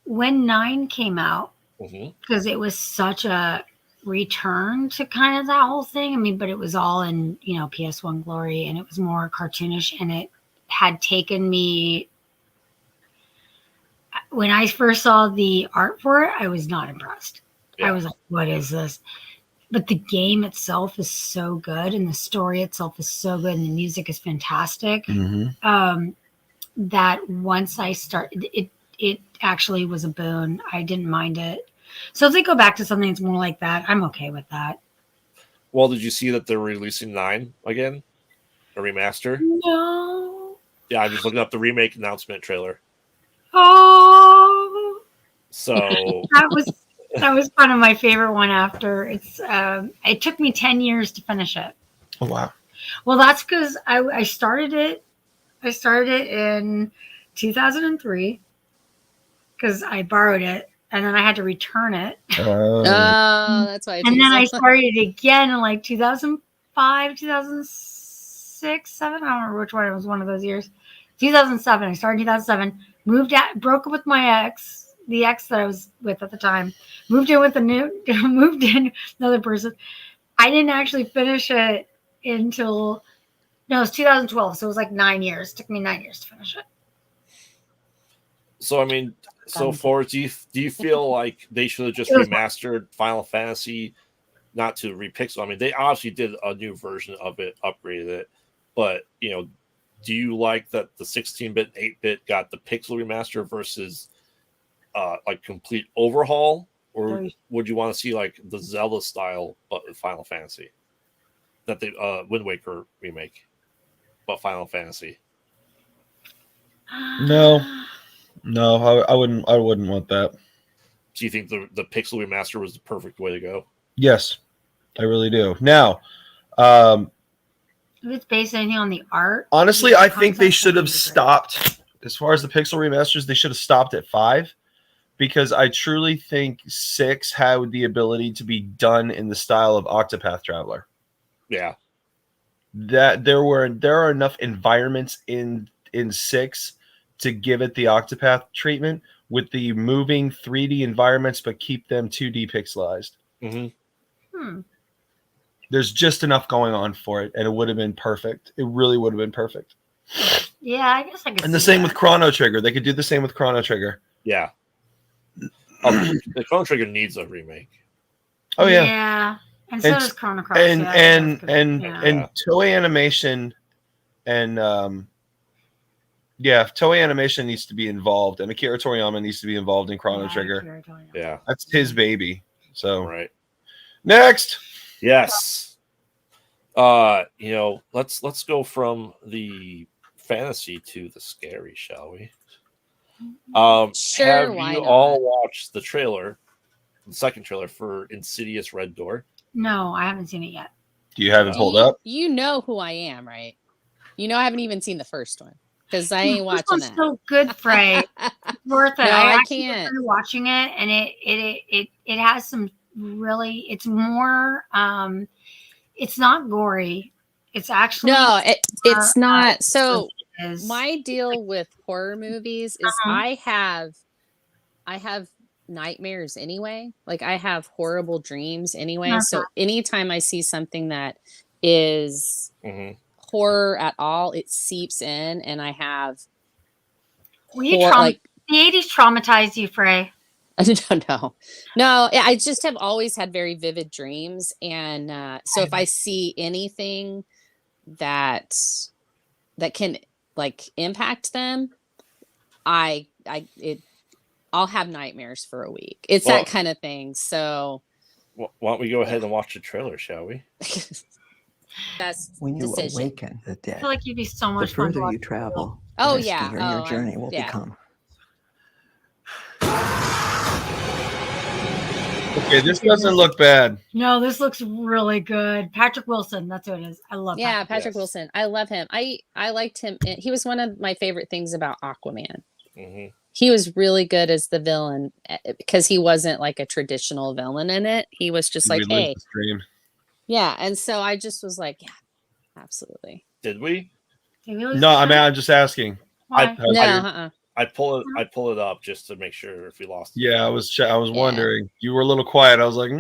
when 9 came out, because it was such a return to kind of that whole thing. I mean, but it was all in PS1 glory, and it was more cartoonish, and it had taken me. When I first saw the art for it, I was not impressed. Yeah. I was like, "What is this?" But the game itself is so good, and the story itself is so good, and the music is fantastic. That once I started, it actually was a boon. I didn't mind it. So if they go back to something that's more like that, I'm okay with that. Well, did you see that they're releasing 9 again? A remaster? No. Yeah, I'm just looking up the remake announcement trailer. Oh. So that was kind of my favorite one after it took me 10 years to finish it. Oh wow. Well, that's because I started it in 2003 because I borrowed it and then I had to return it. Oh, that's why. And then I started it again in like 2005, 2006, 7. I don't remember which one. It was one of those years. 2007. I started in 2007. Broke up with my ex, the ex that I was with at the time. Moved in another person. I didn't actually finish it until it was 2012. So it was like 9 years. It took me 9 years to finish it. So I mean, so far, do you feel like they should have just remastered Final Fantasy, not to repixel? I mean, they obviously did a new version of it, upgraded it, but do you like that the 16-bit, 8-bit got the pixel remaster versus like complete overhaul, or would you want to see like the Zelda style but with Final Fantasy, that the Wind Waker remake, but Final Fantasy? No, I wouldn't want that. Do you think the pixel remaster was the perfect way to go? Yes, I really do. Now, if it's based anything on the art, honestly, I think they should have stopped. As far as the pixel remasters, they should have stopped at 5, because I truly think 6 had the ability to be done in the style of Octopath Traveler. Yeah, that there are enough environments in 6 to give it the Octopath treatment with the moving 3D environments, but keep them 2D pixelized. There's just enough going on for it, and it would have been perfect. It really would have been perfect. Yeah, I guess I could. And the same with Chrono Trigger. They could do the same with Chrono Trigger. Yeah. The Chrono Trigger needs a remake. Oh yeah. Yeah, and so does Chrono Cross. And Toei Animation and Toei Animation needs to be involved, and Akira Toriyama needs to be involved in Chrono Trigger. Yeah, that's his baby. So right. Next. Yes. Let's go from the fantasy to the scary, shall we? Sure. Have Why you not? all watched the trailer, the second trailer for Insidious Red Door? No, I haven't seen it yet. Do you have it pulled up? You know who I am, right? I haven't even seen the first one because I ain't watching that. So good, Frey. It's worth it. No, I can't. started watching it, and it has some really. It's more. It's not gory. It's actually it's not. So my deal with horror movies is I have nightmares anyway. Like I have horrible dreams anyway. So anytime I see something that is horror at all, it seeps in, and I have the 80s traumatized you, Frey? No. I just have always had very vivid dreams, and so if I see anything that can like impact them, I'll have nightmares for a week. It's that kind of thing. So why don't we go ahead and watch the trailer, shall we? That's when you decision. awaken the dead. I feel like you'd be so much the fun. further you travel, the riskier your journey will become. Okay, this doesn't look bad. No, this looks really good. Patrick Wilson, that's who it is. I love Patrick Wilson. I love him. I liked him. He was one of my favorite things about Aquaman. He was really good as the villain because he wasn't like a traditional villain in it. He was just like, hey. Yeah, and so I just was like, yeah, absolutely. Did we? No, I mean, I'm just asking. I'd pull it up just to make sure if we lost. Yeah, I was wondering. You were a little quiet. I was like,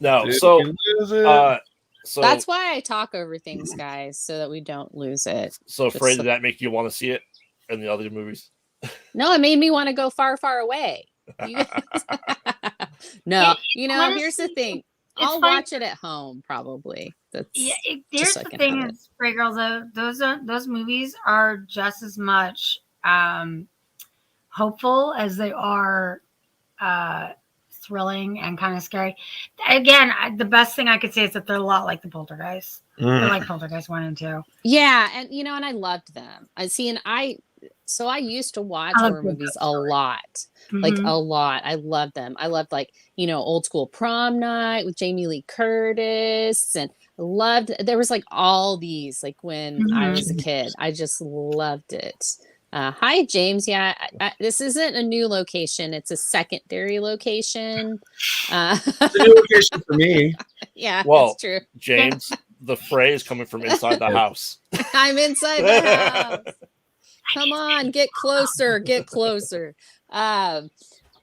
no. So that's why I talk over things, guys, so that we don't lose it. So afraid did that make you want to see it in the other movies? No, it made me want to go far, far away. No, here's the thing. I'll watch it at home probably. Here's the thing is, Spray Girls, those movies are just as much hopeful as they are thrilling and kind of scary. Again, the best thing I could say is that they're a lot like the Poltergeist. They're like Poltergeist 1 and 2. Yeah, and and I loved them. I used to watch horror movies a lot. Like a lot. I loved them. I loved Old School Prom Night with Jamie Lee Curtis, and there was like all these when I was a kid. I just loved it. Hi, James. Yeah, this isn't a new location. It's a secondary location. It's a new location for me. Yeah, that's true. James, the fray is coming from inside the house. I'm inside the house. Come on, get closer.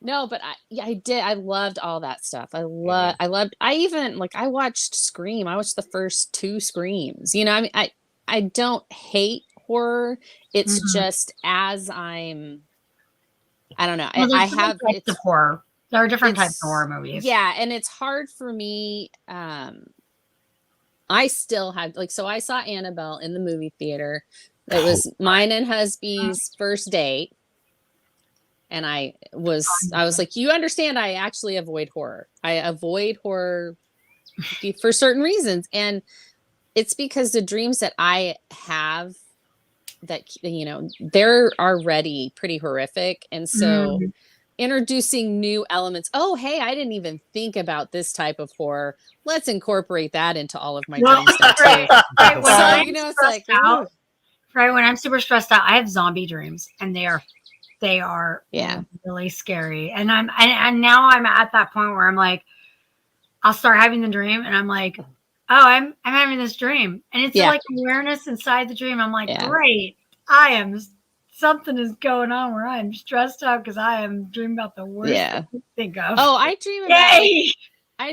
No, but I did. I loved all that stuff. I watched Scream. I watched the first 2 Screams. I don't hate horror. It's just as I don't know. I have types of horror. There are different types of horror movies. Yeah, and it's hard for me. I still have so I saw Annabelle in the movie theater. It was mine and husby's first date. And I was like, you understand, I actually avoid horror. I avoid horror for certain reasons. And it's because the dreams that I have that, they're already pretty horrific. And so introducing new elements. Oh, hey, I didn't even think about this type of horror. Let's incorporate that into all of my dreams now too. It's like, right, when I'm super stressed out, I have zombie dreams, and they are really scary. And now I'm at that point where I'm like, I'll start having the dream, and I'm like, oh, I'm having this dream, and it's like awareness inside the dream. I'm like, great, something is going on where I'm stressed out because I am dreaming about the worst thing I can think of. Oh, I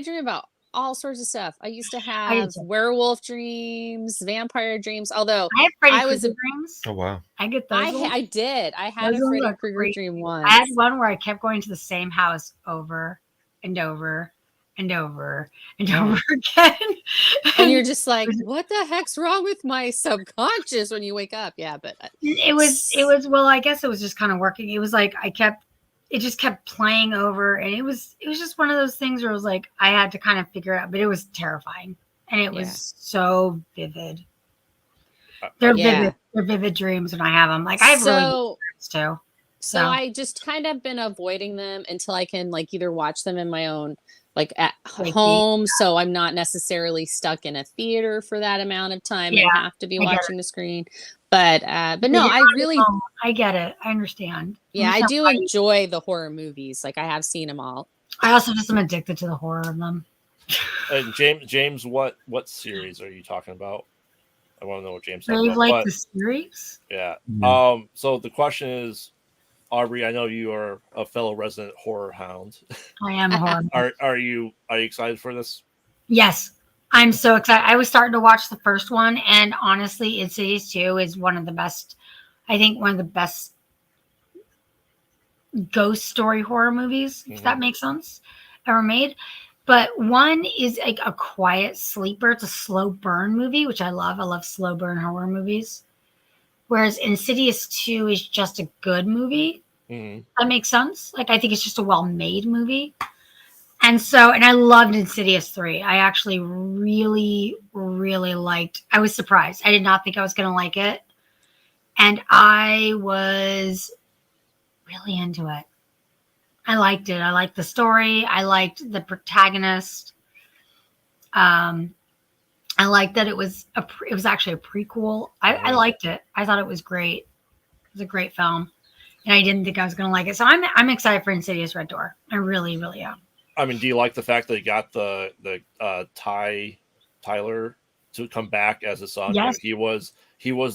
dream about all sorts of stuff. I used to have werewolf dreams, vampire dreams. Although I was dreams. Oh wow! I get those. I did. I had a Freddy Krueger dream once. I had one where I kept going to the same house over and over and over and over again. And you're just like, what the heck's wrong with my subconscious when you wake up? Yeah, but it was. Well, I guess it was just kind of working. It was like it just kept playing over, and it was just one of those things where it was like I had to kind of figure it out, but it was terrifying, and it was so vivid. They're vivid. They're vivid dreams when I have them. Like I have really good dreams too. So I just kind of been avoiding them until I can either watch them in my own at home, so I'm not necessarily stuck in a theater for that amount of time and have to be watching the screen. But no, I get it. I understand. Yeah, I do enjoy the horror movies. I have seen them all. I also just am addicted to the horror of them. And James, what series are you talking about? I want to know what James. The series? Yeah. So the question is, Aubrey, I know you are a fellow resident horror hound. I am a horror. Are you excited for this? Yes, I'm so excited. I was starting to watch the first one, and honestly, Insidious 2 is one of the best. I think one of the best ghost story horror movies, if that makes sense, ever made. But one is like a quiet sleeper. It's a slow burn movie, which I love. I love slow burn horror movies. Whereas Insidious 2 is just a good movie. That makes sense. Like, I think it's just a well-made movie. And I loved Insidious 3. I actually really, really liked. I was surprised. I did not think I was going to like it. And I was really into it. I liked it. I liked the story. I liked the protagonist. I liked that it was actually a prequel. I liked it. I thought it was great. It was a great film, and I didn't think I was going to like it. So I'm excited for Insidious Red Door. I really, really am. I mean, do you like the fact that you got the Tyler to come back as a son? Yes. He was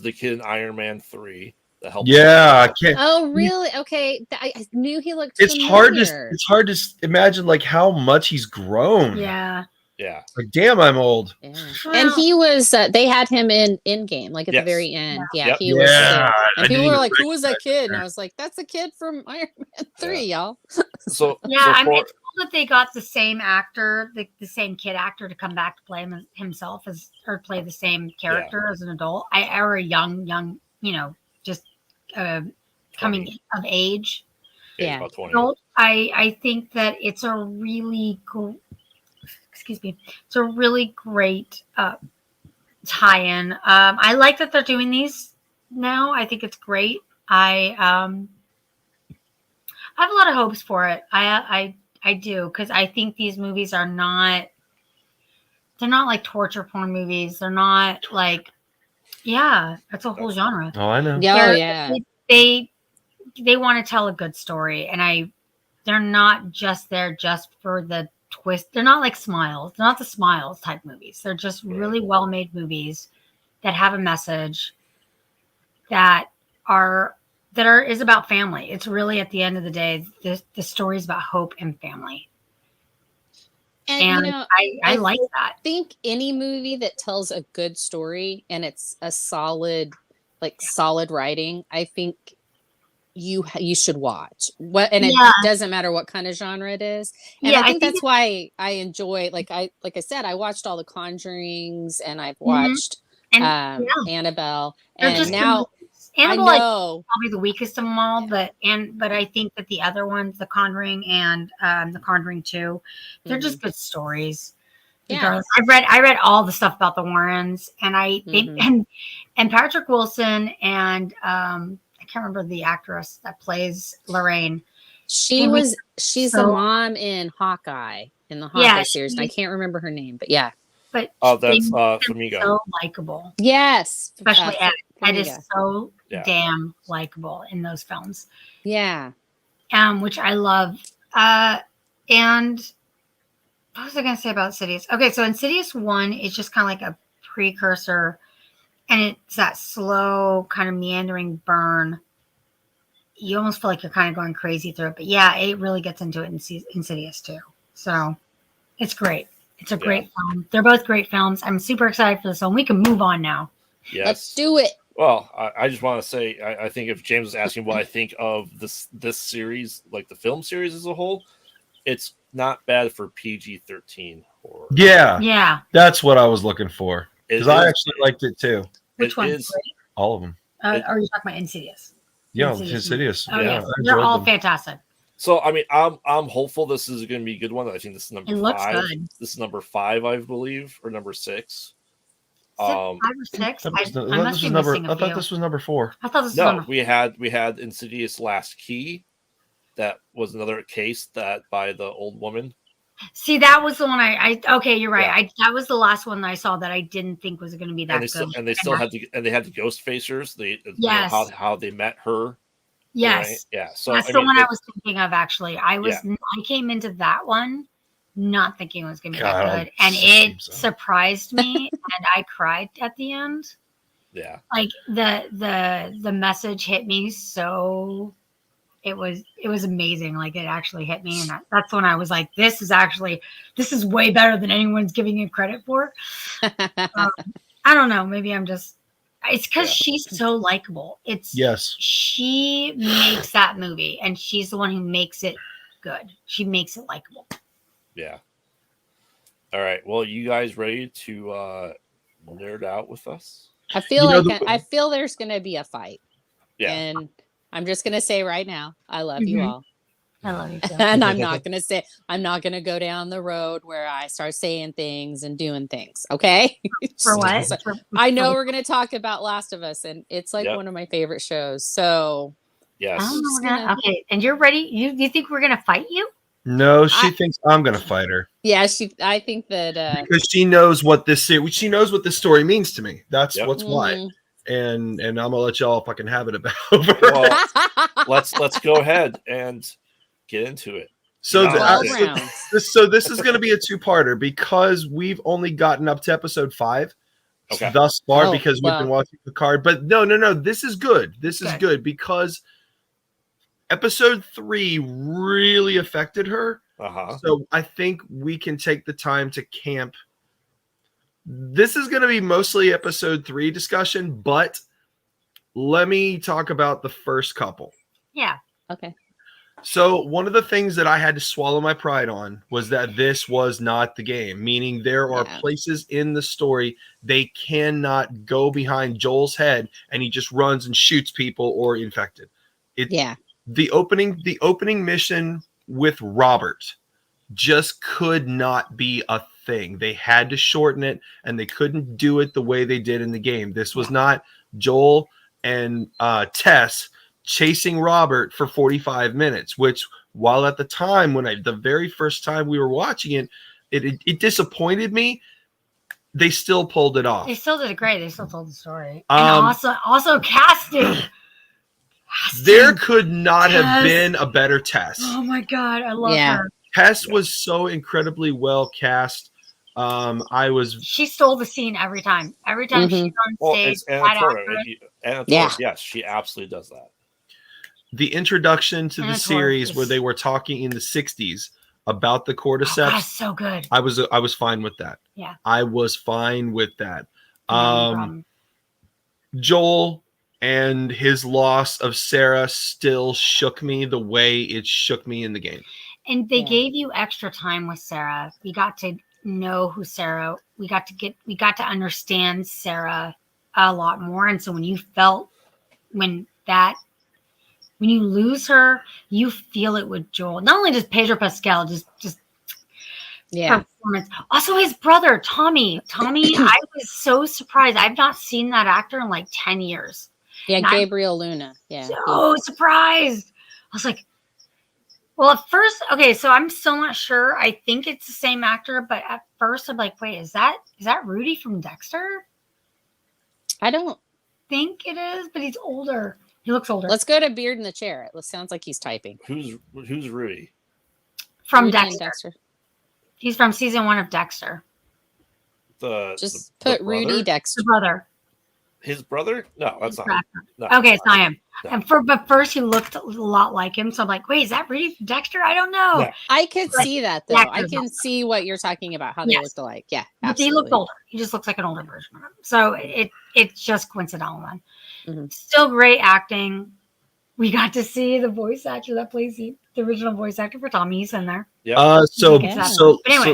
the kid in Iron Man 3 that helped. Yeah, I can't. Oh, really? Okay, I knew he looked. It's familiar. hard to imagine like how much he's grown. Yeah. Yeah. Like, damn, I'm old. Yeah. And he was. They had him in game, like at the very end. Yeah, he was. And people were like, "Who was that kid?" And I was like, "That's a kid from Iron Man 3, y'all." So I'm cool that they got the same actor, the same kid actor, to come back to play himself or play the same character as an adult. Or a young, just coming of age. Yeah, about 20. Adult. I think that it's a really it's a really great tie-in. I like that they're doing these now. I think it's great. I have a lot of hopes for it. I do, because I think these movies they're not like torture porn movies. They're not like, that's a whole genre. Oh, I know. Yeah. They want to tell a good story, and they're not just there just for the twist. They're not like Smiles. They're not the Smiles type movies. They're just really well-made movies that have a message that is about family. It's really, at the end of the day, the story is about hope and family. And I like that. I think any movie that tells a good story and it's a solid writing, I think you should watch. It doesn't matter what kind of genre it is. And I think that's why I enjoy, like I said, I watched all the Conjurings, and I've watched Annabelle, and now Annabelle, I know, probably the weakest of them all, but I think that the other ones, The Conjuring and The Conjuring 2, they're just good stories. Yeah. I read all the stuff about the Warrens, and I think and Patrick Wilson and I can't remember the actress that plays Lorraine. She's the mom in Hawkeye, in the Hawkeye series, and I can't remember her name, but But that's Flamingo. So likable. Yes, especially Ed is so damn likable in those films. Yeah, which I love. And what was I going to say about Insidious? Okay, so Insidious 1 is just kind of like a precursor, and it's that slow, kind of meandering burn. You almost feel like you're kind of going crazy through it, but it really gets into it in Insidious 2. So it's great. It's a great film. They're both great films. I'm super excited for this one. We can move on now. Yes. Let's do it. Well, I just want to say, I think if James was asking what I think of this series, like the film series as a whole, it's not bad for PG-13 horror. Yeah. That's what I was looking for, because I actually liked it too. Which one? All of them. Are you talking about Insidious? Yeah, Insidious. Oh, yeah. They're all fantastic. So, I mean, I'm hopeful this is going to be a good one. I think this is number 5. Looks good. This is number 5, I believe, or number 6. 5 or 6? I thought this was number 4. I thought this was number 4. we had Insidious Last Key. That was another case that by the old woman. See, that was the one okay, you're right. That was the last one that I saw that I didn't think was going to be that good. And they had the ghost facers. How they met her. Yes. Right? Yeah. So that's the one I was thinking of, actually. I came into that one not thinking it was going to be that good, and it surprised me, and I cried at the end. Yeah. Like the message hit me so. it was amazing. Like it actually hit me, and that's when I was like, this is way better than anyone's giving it credit for. I don't know. Maybe it's because she's so likable. She makes that movie, and she's the one who makes it good. She makes it likable. Yeah. All right. Well, you guys ready to nerd out with us? I feel there's gonna be a fight. Yeah. And I'm just gonna say right now, I love you all. I love you too. And I'm not gonna go down the road where I start saying things and doing things. Okay. For what? So, I know we're gonna talk about Last of Us, and it's like one of my favorite shows. So yes. Okay, and you're ready? You think we're gonna fight you? No, she thinks I'm gonna fight her. Yeah, I think that because she knows what this story means to me. That's what's why. And I'm gonna let y'all fucking have it about. Well, let's go ahead and get into it. So this is gonna be a two-parter because we've only gotten up to episode 5 thus far because we've been watching the card. But no, this is good. This is good because episode 3 really affected her. So I think we can take the time to camp. This is going to be mostly episode 3 discussion, but let me talk about the first couple. Yeah. Okay. So one of the things that I had to swallow my pride on was that this was not the game, meaning there are places in the story they cannot go behind Joel's head and he just runs and shoots people or infected. The opening mission with Robert just could not be a thing. They had to shorten it, and they couldn't do it the way they did in the game. This was not Joel and Tess chasing Robert for 45 minutes, which, while at the time the very first time we were watching it, it disappointed me. They still pulled it off. They still did it great. They still told the story. And also casting. There could not have been a better Tess. Oh my God, I love her. Tess was so incredibly well cast. She stole the scene every time. Every time she's on stage. Yes, she absolutely does that. The introduction to the series where they were talking in the 60s about the cordyceps. That's so good. I was fine with that. Yeah. I was fine with that. Joel and his loss of Sarah still shook me the way it shook me in the game. And they gave you extra time with Sarah. We got to know who Sarah. We got to understand Sarah a lot more. And so when you lose her, you feel it with Joel. Not only does Pedro Pascal just performance. Also his brother, Tommy. I was so surprised. I've not seen that actor in like 10 years. Yeah, and Gabriel Luna. Yeah. So surprised. I was like, well, at first, okay, so I'm still not sure. I think it's the same actor, but at first I'm like, wait, is that Rudy from Dexter? I don't think it is, but he's older. He looks older. Let's go to Beard in the Chair. It sounds like he's typing. Who's Rudy? From Dexter. He's from season 1 of Dexter. Just put Rudy Dexter. The brother. His brother? No, that's not him. No, okay, it's not him. No. But first he looked a lot like him, so I'm like, wait, is that Rudy from Dexter? I don't know. Yeah. I could see that though. I can see what you're talking about, how they looked alike. Yeah, absolutely. He looked older. He just looks like an older version of him. So it's just coincidental then. Mm-hmm. Still great acting. We got to see the voice actor that plays the original voice actor for Tommy. He's in there. Yeah. So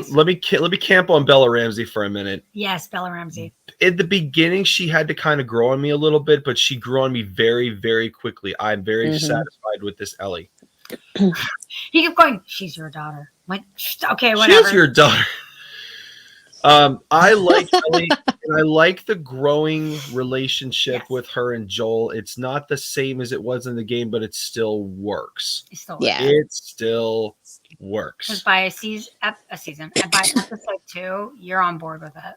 let me camp on Bella Ramsey for a minute. Yes, Bella Ramsey. At the beginning, she had to kind of grow on me a little bit, but she grew on me very, very quickly. I'm very satisfied with this Ellie. He kept going, she's your daughter. I'm like, okay, whatever. She's your daughter. I like Ellie, and I like the growing relationship with her and Joel. It's not the same as it was in the game, but it still works. It still works. Because by a season, and by episode 2, you're on board with it.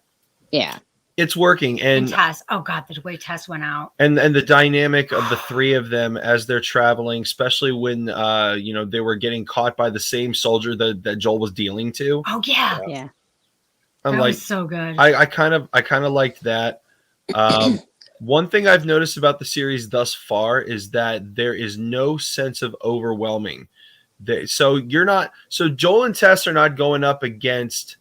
Yeah. It's working. And Tess, oh God, the way Tess went out. And the dynamic of the three of them as they're traveling, especially when they were getting caught by the same soldier that Joel was dealing to. Oh yeah. Yeah. I'm that like, was so good. I kind of liked that. One thing I've noticed about the series thus far is that there is no sense of overwhelming. So Joel and Tess are not going up against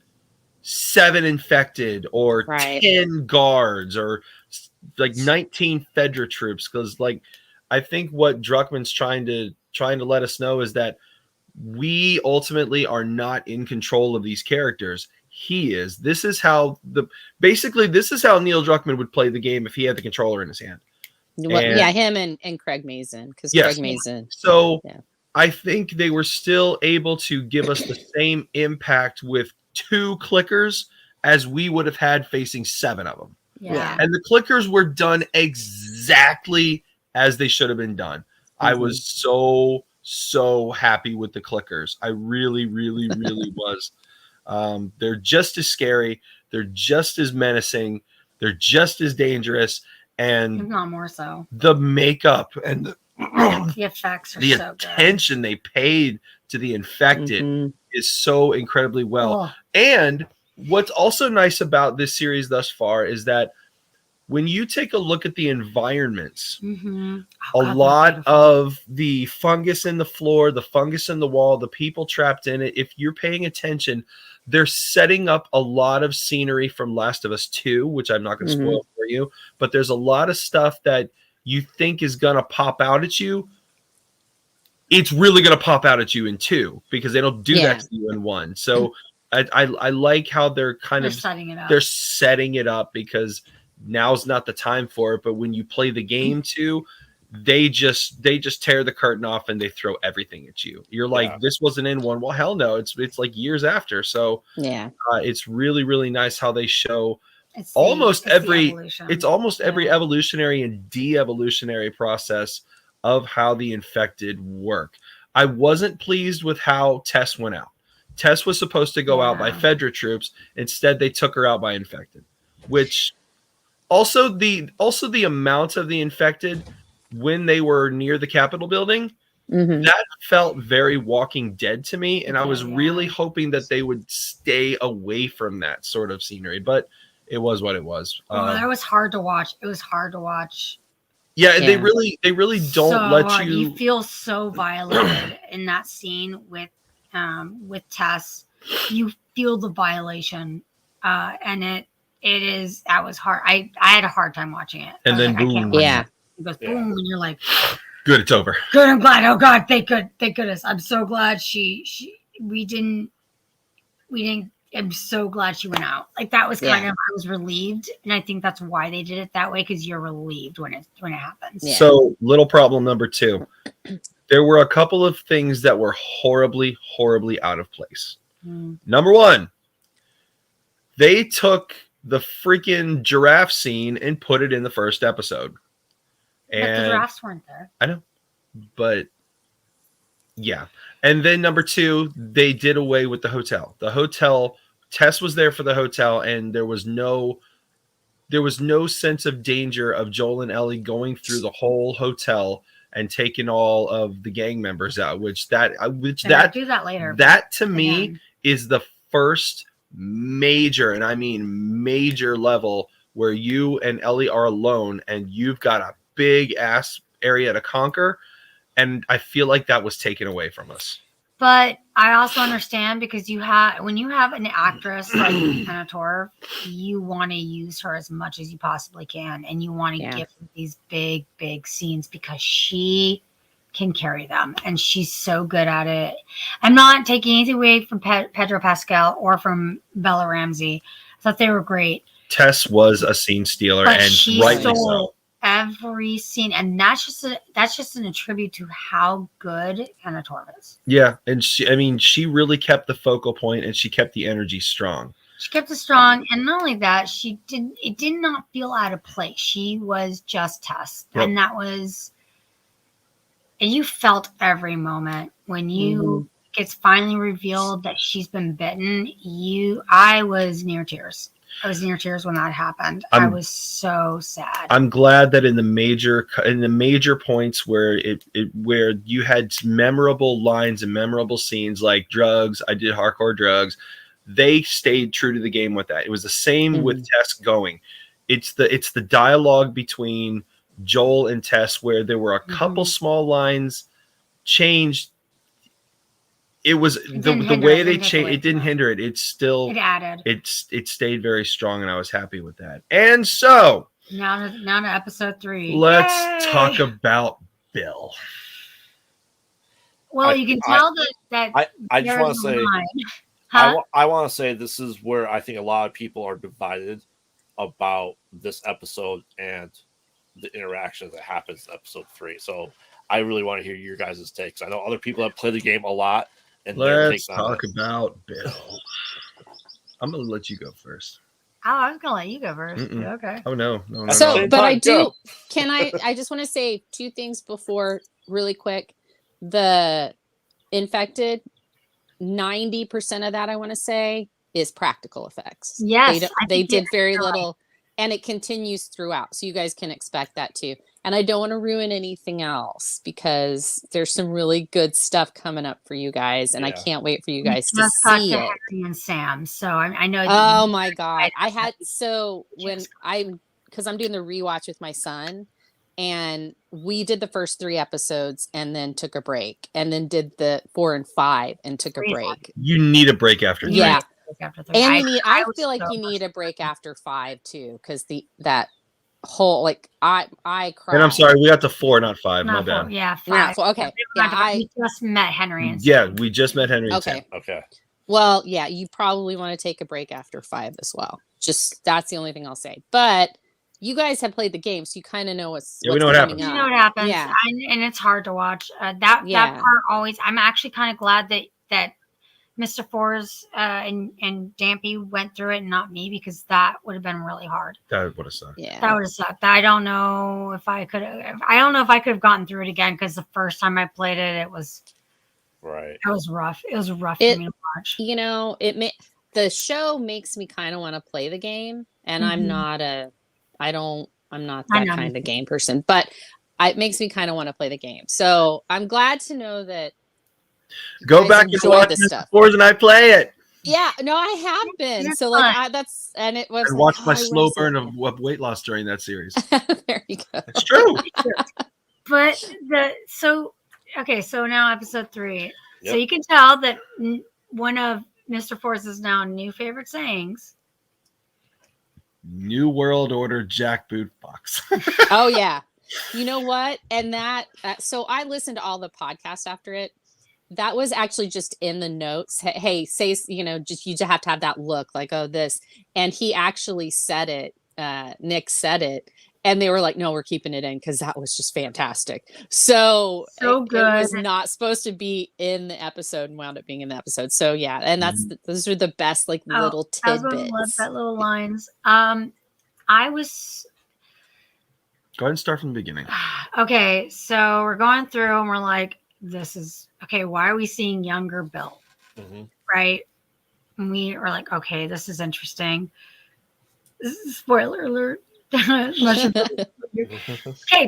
7 infected or 10 guards or like 19 Fedra troops, because like I think what Druckmann's trying to let us know is that we ultimately are not in control of these characters. He is. This is how Neil Druckmann would play the game if he had the controller in his hand. Well, him and Craig Mazin, because Craig Mazin. So I think they were still able to give us the same impact with 2 clickers as we would have had facing 7 of them. Yeah. And the clickers were done exactly as they should have been done. Mm-hmm. I was so happy with the clickers. I really, really, really was. They're just as scary. They're just as menacing. They're just as dangerous. And if not more so. The makeup and the effects are the so attention good. they paid to the infected is so incredibly well. And what's also nice about this series thus far is that when you take a look at the environments, a lot of the fungus in the floor, the fungus in the wall, the people trapped in it, if you're paying attention, they're setting up a lot of scenery from Last of Us 2, which I'm not going to spoil for you, but there's a lot of stuff that you think is going to pop out at you. It's really going to pop out at you in 2 because they don't do that to you in 1. So I like how they're setting it up. They're setting it up because now's not the time for it. But when you play the game 2, they just tear the curtain off and they throw everything at you. You're like, this wasn't in 1. Well, hell no, it's like years after. So it's really, really nice how they show almost every evolutionary and de-evolutionary process of how the infected work. I wasn't pleased with how Tess went out. Tess was supposed to go out by Fedra troops. Instead, they took her out by infected, which also the amount of the infected when they were near the Capitol building, that felt very Walking Dead to me. And I was really hoping that they would stay away from that sort of scenery, but it was what it was. That was hard to watch. It was hard to watch. Yeah, they really don't let you. You feel so violated in that scene with Tess. You feel the violation, and that was hard. I had a hard time watching it. And then boom, it goes boom, and you're like, good, it's over. Good, I'm glad. Oh God, thank goodness. I'm so glad we didn't. I'm so glad she went out. Like that was I was relieved, and I think that's why they did it that way, because you're relieved when it happens. Yeah. So little problem number 2. There were a couple of things that were horribly, horribly out of place. Number 1, they took the freaking giraffe scene and put it in the first episode. And but the giraffes weren't there. I know, but yeah. And then number 2, they did away with the hotel. The hotel, Tess was there for the hotel, and there was no sense of danger of Joel and Ellie going through the whole hotel and taking all of the gang members out. Do that later. That to me is the first major, and I mean major level, where you and Ellie are alone, and you've got a big ass area to conquer. And I feel like that was taken away from us. But I also understand, because when you have an actress like Anna Torv, you want to use her as much as you possibly can, and you want to give her these big, big scenes because she can carry them, and she's so good at it. I'm not taking anything away from Pedro Pascal or from Bella Ramsey. I thought they were great. Tess was a scene stealer, and rightly so. Every scene, and that's just an attribute to how good Anna Torv is. Yeah, and she really kept the focal point, and she kept the energy strong. She kept it strong, and not only that, it did not feel out of place. She was just Tess, and you felt every moment when it's finally revealed that she's been bitten. I was near tears. I was near tears when that happened. I was so sad. I'm glad that in the major points where where you had memorable lines and memorable scenes like drugs, I did hardcore drugs, they stayed true to the game with that. It was the same with Tess going. it's the dialogue between Joel and Tess where there were a couple small lines changed. It was the way they changed. It didn't hinder it. It's still it added. It stayed very strong, and I was happy with that. And so now to episode 3. Let's talk about Bill. Well, you can tell that I just want to say, I want to say this is where I think a lot of people are divided about this episode and the interaction that happens in episode 3. So I really want to hear your guys' takes. I know other people have played the game a lot. And let's talk about Bill. I'm going to let you go first. Oh, I was going to let you go first. Okay. Oh, no. So, but I do. Can I just want to say 2 things before, really quick. The infected, 90% of that, I want to say, is practical effects. Yes. They did very little, and it continues throughout. So you guys can expect that too. And I don't want to ruin anything else because there's some really good stuff coming up for you guys. And I can't wait for you guys to see it. Henry and Sam. So I know. Oh my God. Because I'm doing the rewatch with my son. And we did the first 3 episodes and then took a break, and then did the 4 and 5 and took a break. You need a break after 3. Yeah. And I feel like you need a break after 5 too, because that whole I cried. And I'm sorry, we got to 4, not 5. My bad. Yeah, 5. Okay. Yeah, we just met Henry and Sam. Yeah, we just met Henry and Sam. Okay. Well, yeah, you probably want to take a break after 5 as well. Just that's the only thing I'll say. But you guys have played the game, so you kind of know what's we know what happens. You know what happens. Yeah. And it's hard to watch. That part always. I'm actually kind of glad that Mr. Fours and Dampy went through it and not me, because that would have been really hard. That would have sucked. Yeah. That would have sucked. I don't know if I could have gotten through it again, because the first time I played it, it was right. It was rough. It was rough for me to watch. You know, the show makes me kind of want to play the game, and I'm not that kind of game person, but it makes me kind of want to play the game. So I'm glad to know that. Go back and watch this stuff. And I play it. Yeah, no, I have been. It's so fun. It was. And watch my slow burn of weight loss during that series. There you go. It's true. But so now episode 3. Yep. So you can tell that one of Mr. Force's now new favorite sayings. New World Order jackboot fox. Oh yeah. You know what? And so I listened to all the podcasts after it. That was actually just in the notes. Hey, say, you just have to have that look like, oh, this. And he actually said it. Nick said it. And they were like, no, we're keeping it in because that was just fantastic. So good. It was not supposed to be in the episode and wound up being in the episode. So yeah. And those are the best, little tidbits. That little lines. Go ahead and start from the beginning. Okay. So we're going through and we're like, this is okay. Why are we seeing younger Bill? Mm-hmm. Right. And we are like, okay, this is interesting. This is spoiler alert. Okay,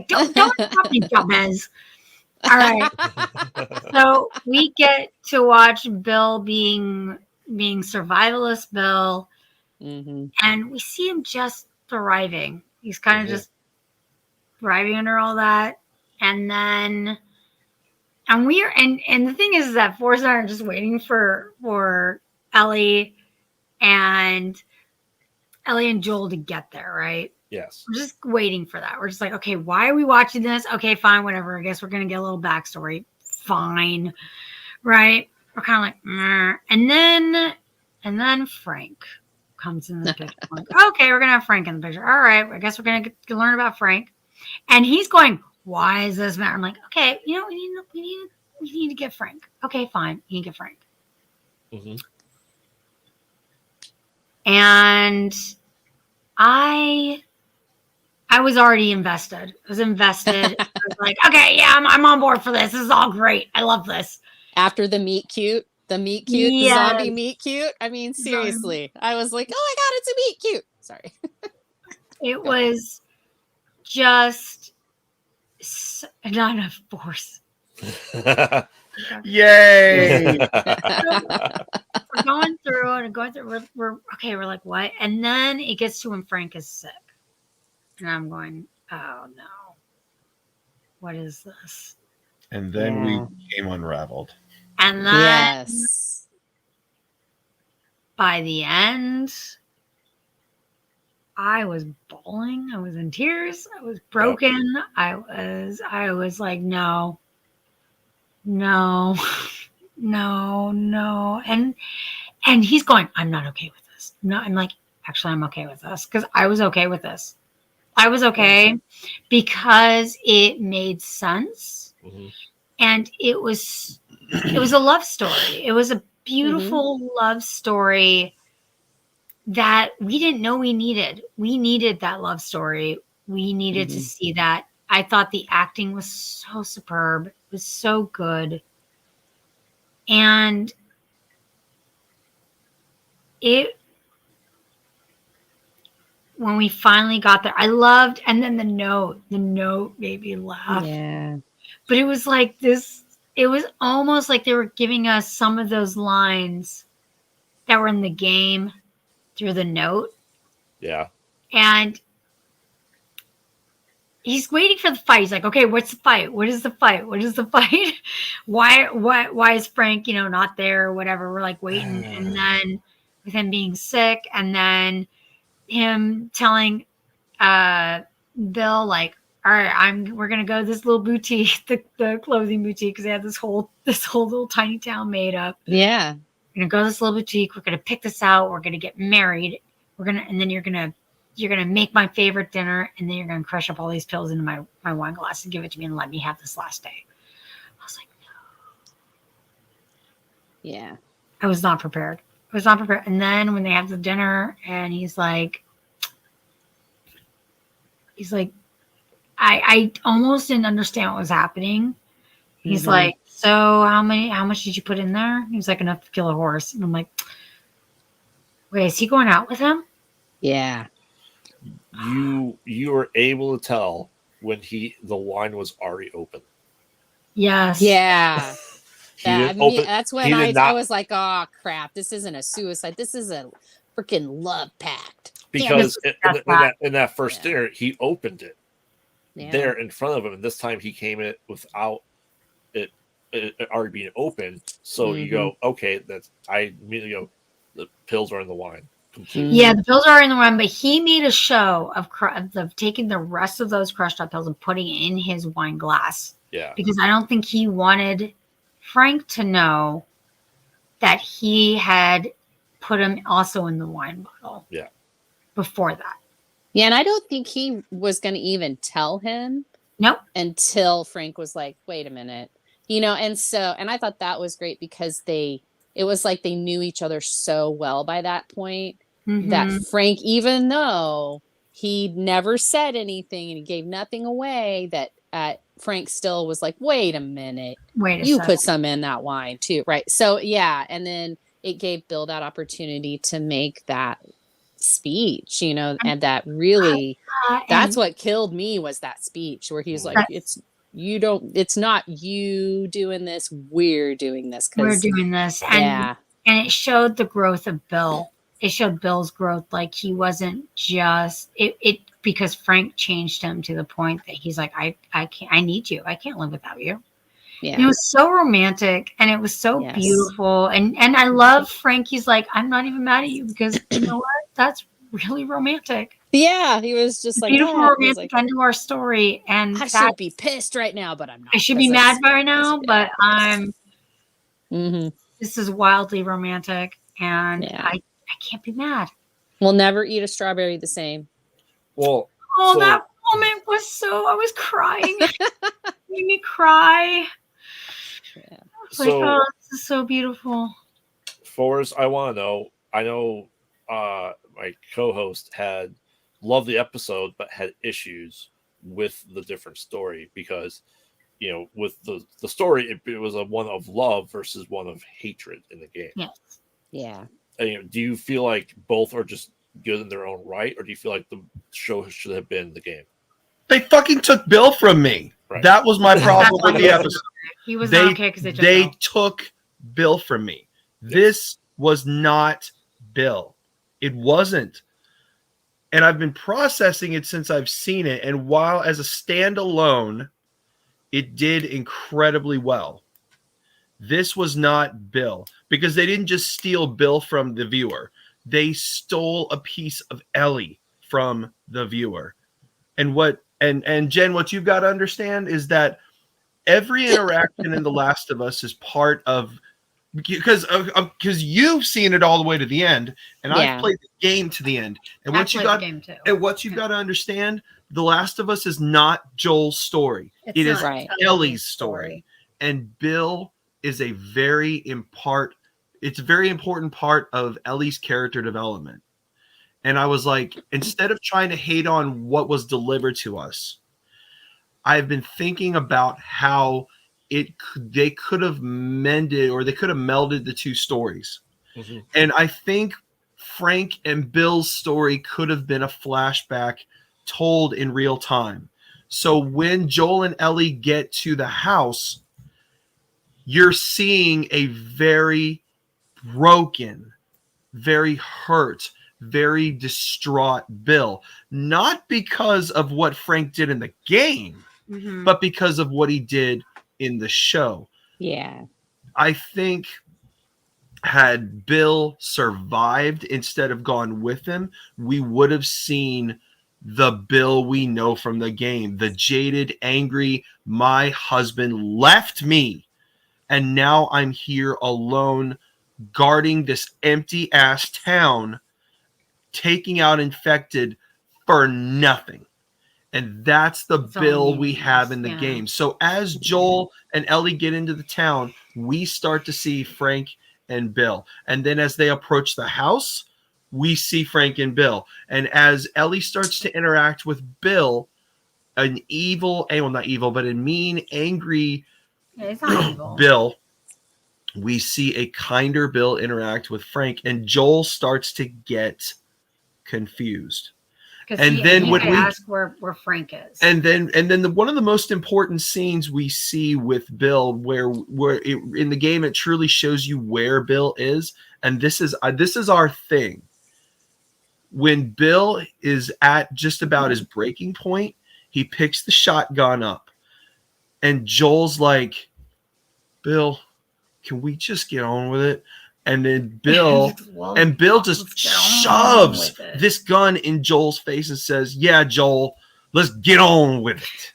don't stop me, dumbass. All right. So we get to watch Bill being survivalist Bill, and we see him just thriving. He's kind of just thriving under all that, and then. And the thing is that Forrest and I are just waiting for Ellie and Joel to get there, right? Yes. We're just waiting for that. We're just like, okay, why are we watching this? Okay, fine, whatever. I guess we're gonna get a little backstory. Fine, right? We're kind of like, meh. And then Frank comes in the picture. Like, okay, we're gonna have Frank in the picture. All right, I guess we're gonna get to learn about Frank. And he's going, why is this matter? I'm like, okay, we need to get Frank. Okay, fine, you need to get Frank. Mm-hmm. And I was already invested. I was invested. I was like, okay, yeah, I'm on board for this. This is all great. I love this. After the meet cute, the zombie meet cute. I mean, seriously, I was like, oh my God, it's a meet cute. Sorry. It was just not enough force. Yay! We're going through. We're like, what? And then it gets to when Frank is sick. And I'm going, oh no, what is this? And then we became unraveled. And then by the end, I was bawling. I was in tears. I was broken. I was like, no. And he's going, I'm not okay with this. No, I'm like, actually, I'm okay with this because I was okay with this. I was okay because it made sense, and it was a love story. It was a beautiful love story that we didn't know we needed. We needed that love story. We needed to see that. I thought the acting was so superb. It was so good. And when we finally got there, I loved, and then the note made me laugh. Yeah. But it was like this, it was almost like they were giving us some of those lines that were in the game through the note. Yeah. And he's waiting for the fight. He's like, okay, what's the fight? What is the fight? What is the fight? Why is Frank, not there or whatever? We're like waiting. And then with him being sick, and then him telling Bill, like, all right, we're gonna go to this little boutique, the clothing boutique, because they have this whole little tiny town made up. Yeah. We're gonna go to this little boutique, we're gonna pick this out, we're gonna get married, and then you're gonna make my favorite dinner, and then you're gonna crush up all these pills into my wine glass and give it to me and let me have this last day. I was like, no. Yeah. I was not prepared. And then when they have the dinner, and he's like, I almost didn't understand what was happening. He's like, so how much did you put in there? He was like, enough to kill a horse. And I'm like, wait, is he going out with him? Yeah. You were able to tell when the wine was already open. Yes. Yeah. That's when I was like, oh crap, this isn't a suicide. This is a freaking love pact. Because in that first dinner, he opened it there in front of him, and this time he came in without it already being open. So you go, okay, I immediately go, the pills are in the wine. Completely. Yeah, the pills are in the wine, but he made a show of taking the rest of those crushed up pills and putting it in his wine glass. Yeah. Because I don't think he wanted Frank to know that he had put him also in the wine bottle. Yeah. Before that. Yeah, and I don't think he was going to even tell him. Nope. Until Frank was like, wait a minute. And I thought that was great because it was like they knew each other so well by that point that Frank, even though he never said anything and he gave nothing away, that Frank still was like, wait a minute. You put some in that wine too, right? So, yeah. And then it gave Bill that opportunity to make that speech, and that really, that's what killed me was that speech where he was like, it's not you doing this, we're doing this. We're doing this. And it showed the growth of Bill. It showed Bill's growth. Like he wasn't just it because Frank changed him to the point that he's like, I can't, I need you. I can't live without you. Yeah. And it was so romantic and it was so beautiful. And I love Frank. He's like, I'm not even mad at you because you know what? That's really romantic. Yeah. He was just like beautiful romantic end to our story. And I should be pissed right now, but I'm not. I should be mad by now, but I'm this is wildly romantic and I can't be mad. We'll never eat a strawberry the same. Well, that moment was I was crying. It made me cry. Yeah. Like, oh, this is so beautiful. Forrest, I want to know. I know my co-host had loved the episode, but had issues with the different story because, with the story, it was one of love versus one of hatred in the game. Yes. Yeah. And, do you feel like both are just good in their own right, or do you feel like the show should have been the game? They fucking took Bill from me. Right. That was my problem with the episode. He was not okay because they took Bill from me. This was not Bill. It wasn't. And I've been processing it since I've seen it. And while as a standalone, it did incredibly well. This was not Bill, because they didn't just steal Bill from the viewer. They stole a piece of Ellie from the viewer. And Jen, what you've got to understand is that every interaction in The Last of Us is part of, because you've seen it all the way to the end, and I've played the game to the end. And what you got to understand, The Last of Us is not Joel's story. It is Ellie's story. And Bill is a very important part of Ellie's character development. And I was like, instead of trying to hate on what was delivered to us, I've been thinking about how they could have mended, or they could have melded the two stories. Mm-hmm. And I think Frank and Bill's story could have been a flashback told in real time. So when Joel and Ellie get to the house, you're seeing a very broken, very hurt, very distraught Bill. Not because of what Frank did in the game, but because of what he did in the show. Yeah. I think had Bill survived instead of gone with him, we would have seen the Bill we know from the game. The jaded, angry, my husband left me, and now I'm here alone guarding this empty ass town, taking out infected for nothing. And that's the Bill we have in the game. So as Joel and Ellie get into the town, we start to see Frank and Bill. And then as they approach the house, we see Frank and Bill. And as Ellie starts to interact with Bill, an evil, well, not evil, but a mean, angry Bill, we see a kinder Bill interact with Frank, and Joel starts to get confused. And then when we ask where Frank is, and then one of the most important scenes we see with Bill, where in the game it truly shows you where Bill is, and this is our thing. When Bill is at just about his breaking point, he picks the shotgun up, and Joel's like, "Bill, can we just get on with it?" And then Bill just shoves this gun in Joel's face and says, "Yeah, Joel, let's get on with it."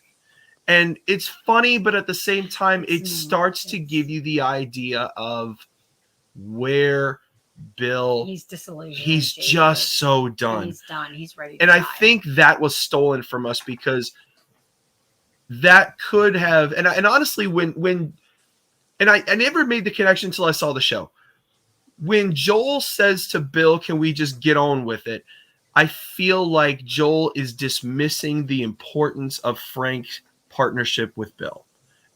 And it's funny, but at the same time, it starts to give you the idea of where Bill, he's disillusioned. He's just so done. He's done. He's ready to die. I think that was stolen from us, because that could have, and honestly, I never made the connection until I saw the show. When Joel says to Bill, "Can we just get on with it?" I feel like Joel is dismissing the importance of Frank's partnership with Bill.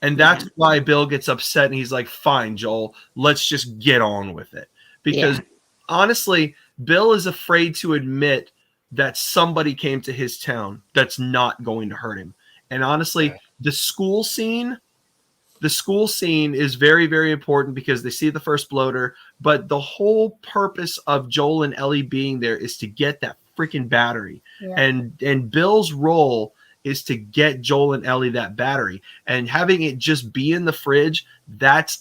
And that's why Bill gets upset, and he's like, "Fine, Joel, let's just get on with it." Because honestly, Bill is afraid to admit that somebody came to his town that's not going to hurt him. And honestly, the school scene is very, very important, because they see the first bloater, but the whole purpose of Joel and Ellie being there is to get that freaking battery. Yeah. And Bill's role is to get Joel and Ellie that battery, and having it just be in the fridge, that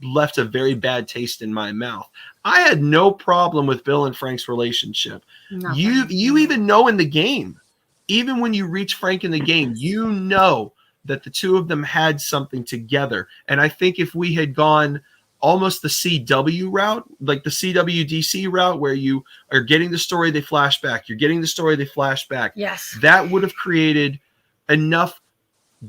left a very bad taste in my mouth. I had no problem with Bill and Frank's relationship. You even know in the game, even when you reach Frank in the game, you know that the two of them had something together. And I think if we had gone almost the CW route, like the CWDC route, where you are getting the story, they flash back, you're getting the story, they flash back. Yes. That would have created enough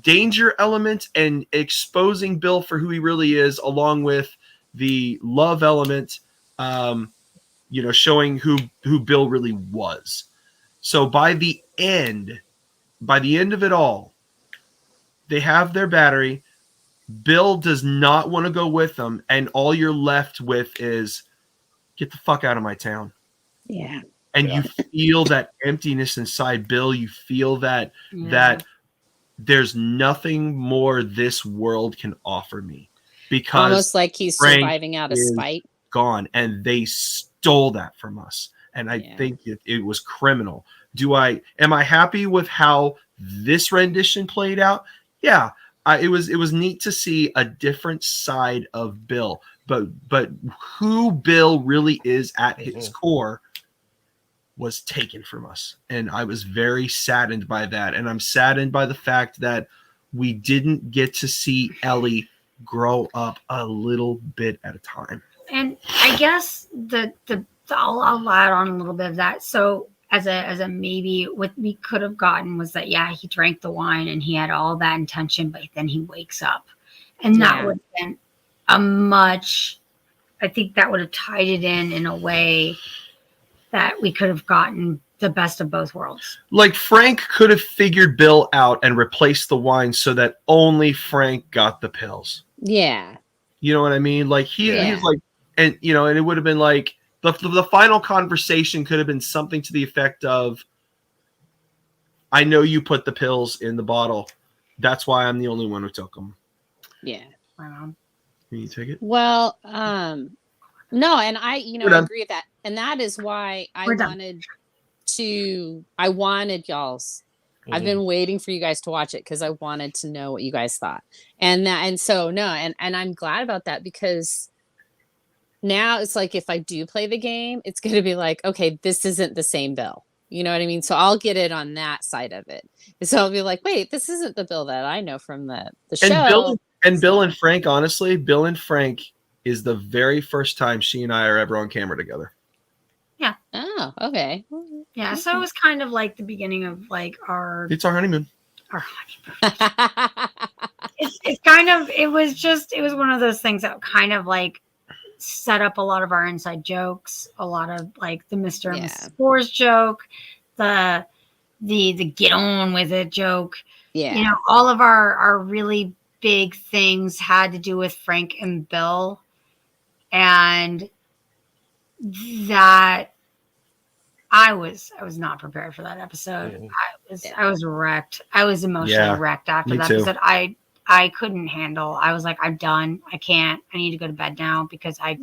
danger element and exposing Bill for who he really is, along with the love element, showing who Bill really was. So by the end of it all, they have their battery. Bill does not want to go with them, and all you're left with is, "Get the fuck out of my town." Yeah. And you feel that emptiness inside Bill. You feel that there's nothing more this world can offer me, because almost like he's Frank surviving out of spite. Gone, and they stole that from us. and I think it was criminal. Am I happy with how this rendition played out? Yeah, it was neat to see a different side of Bill, but who Bill really is at his core was taken from us, and I was very saddened by that. And I'm saddened by the fact that we didn't get to see Ellie grow up a little bit at a time. And I guess I'll add on a little bit of that. So as a maybe, what we could have gotten was that he drank the wine and he had all that intention, but then he wakes up, and that would have been I think that would have tied it in a way that we could have gotten the best of both worlds. Like Frank could have figured Bill out and replaced the wine so that only Frank got the pills. Yeah. You know what I mean? Like he's like, and it would have been like the final conversation could have been something to the effect of, I know you put the pills in the bottle. That's why I'm the only one who took them. Yeah. Can you take it? Well, no, and I agree with that. And that is why I wanted y'all's. I've been waiting for you guys to watch it because I wanted to know what you guys thought. And I'm glad about that, because now it's like, if I do play the game, it's going to be like, okay, this isn't the same Bill. You know what I mean? So I'll get it on that side of it. So I'll be like, wait, this isn't the Bill that I know from the show. Bill and Frank, honestly, Bill and Frank is the very first time she and I are ever on camera together. Yeah. Oh, okay. Yeah. So it was kind of like the beginning of like It's our honeymoon. Our honeymoon. It was one of those things that kind of like set up a lot of our inside jokes, a lot of like the Mr. and Mrs. Spores joke, the get on with it joke. Yeah. All of our really big things had to do with Frank and Bill. And that I was not prepared for that episode. I was wrecked. I was emotionally wrecked after that episode. I couldn't handle. I was like, I'm done. I can't. I need to go to bed now because I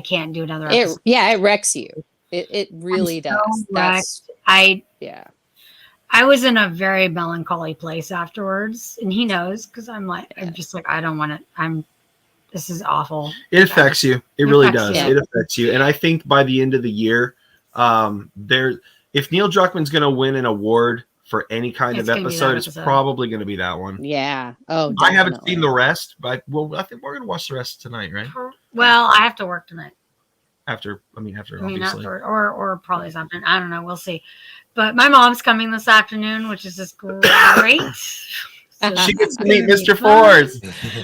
can't do another episode. It wrecks you. It really does. I was in a very melancholy place afterwards, and he knows, because I'm just like, I don't want to. This is awful. It affects you. It really does. Yeah. It affects you. And I think by the end of the year, if Neil Druckmann's going to win an award for any kind of episode, it's probably going to be that one. Yeah. Oh, definitely. I haven't seen the rest, but I think we're going to watch the rest tonight, right? Well, I have to work tonight. After, obviously. Or probably something. I don't know. We'll see. But my mom's coming this afternoon, which is just great. So she gets to meet Mr. Ford.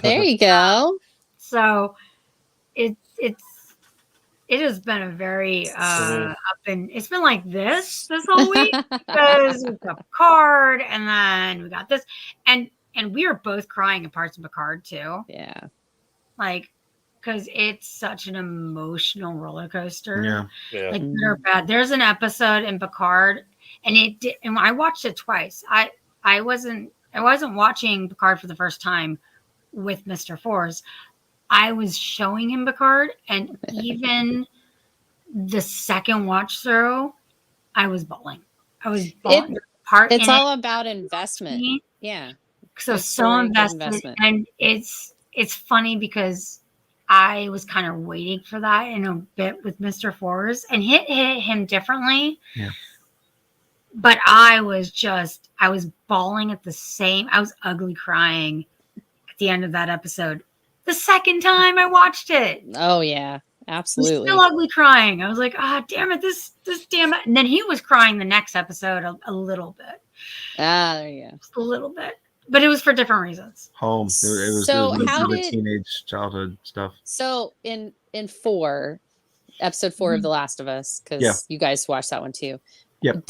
There you go. So it has been a very it's been like this whole week, because we've got Picard, and then we got this, and we are both crying in parts of Picard too. Yeah. Like, because it's such an emotional roller coaster. Yeah. Like, good or bad. There's an episode in Picard, and I watched it twice. I wasn't watching Picard for the first time with Mr. Force. I was showing him Picard, and even the second watch through, I was bawling. It's all about investment. Yeah. So invested. And it's funny because I was kind of waiting for that in a bit with Mr. Force, and hit him differently. Yeah. But I was bawling I was ugly crying at the end of that episode. The second time I watched it. Oh yeah, absolutely. I was still ugly crying. I was like, damn it, this damn it. And then he was crying the next episode a little bit. There you go. Just a little bit. But it was for different reasons. Home. It was teenage childhood stuff. So in episode 4 of The Last of Us, because you guys watched that one too. Yep.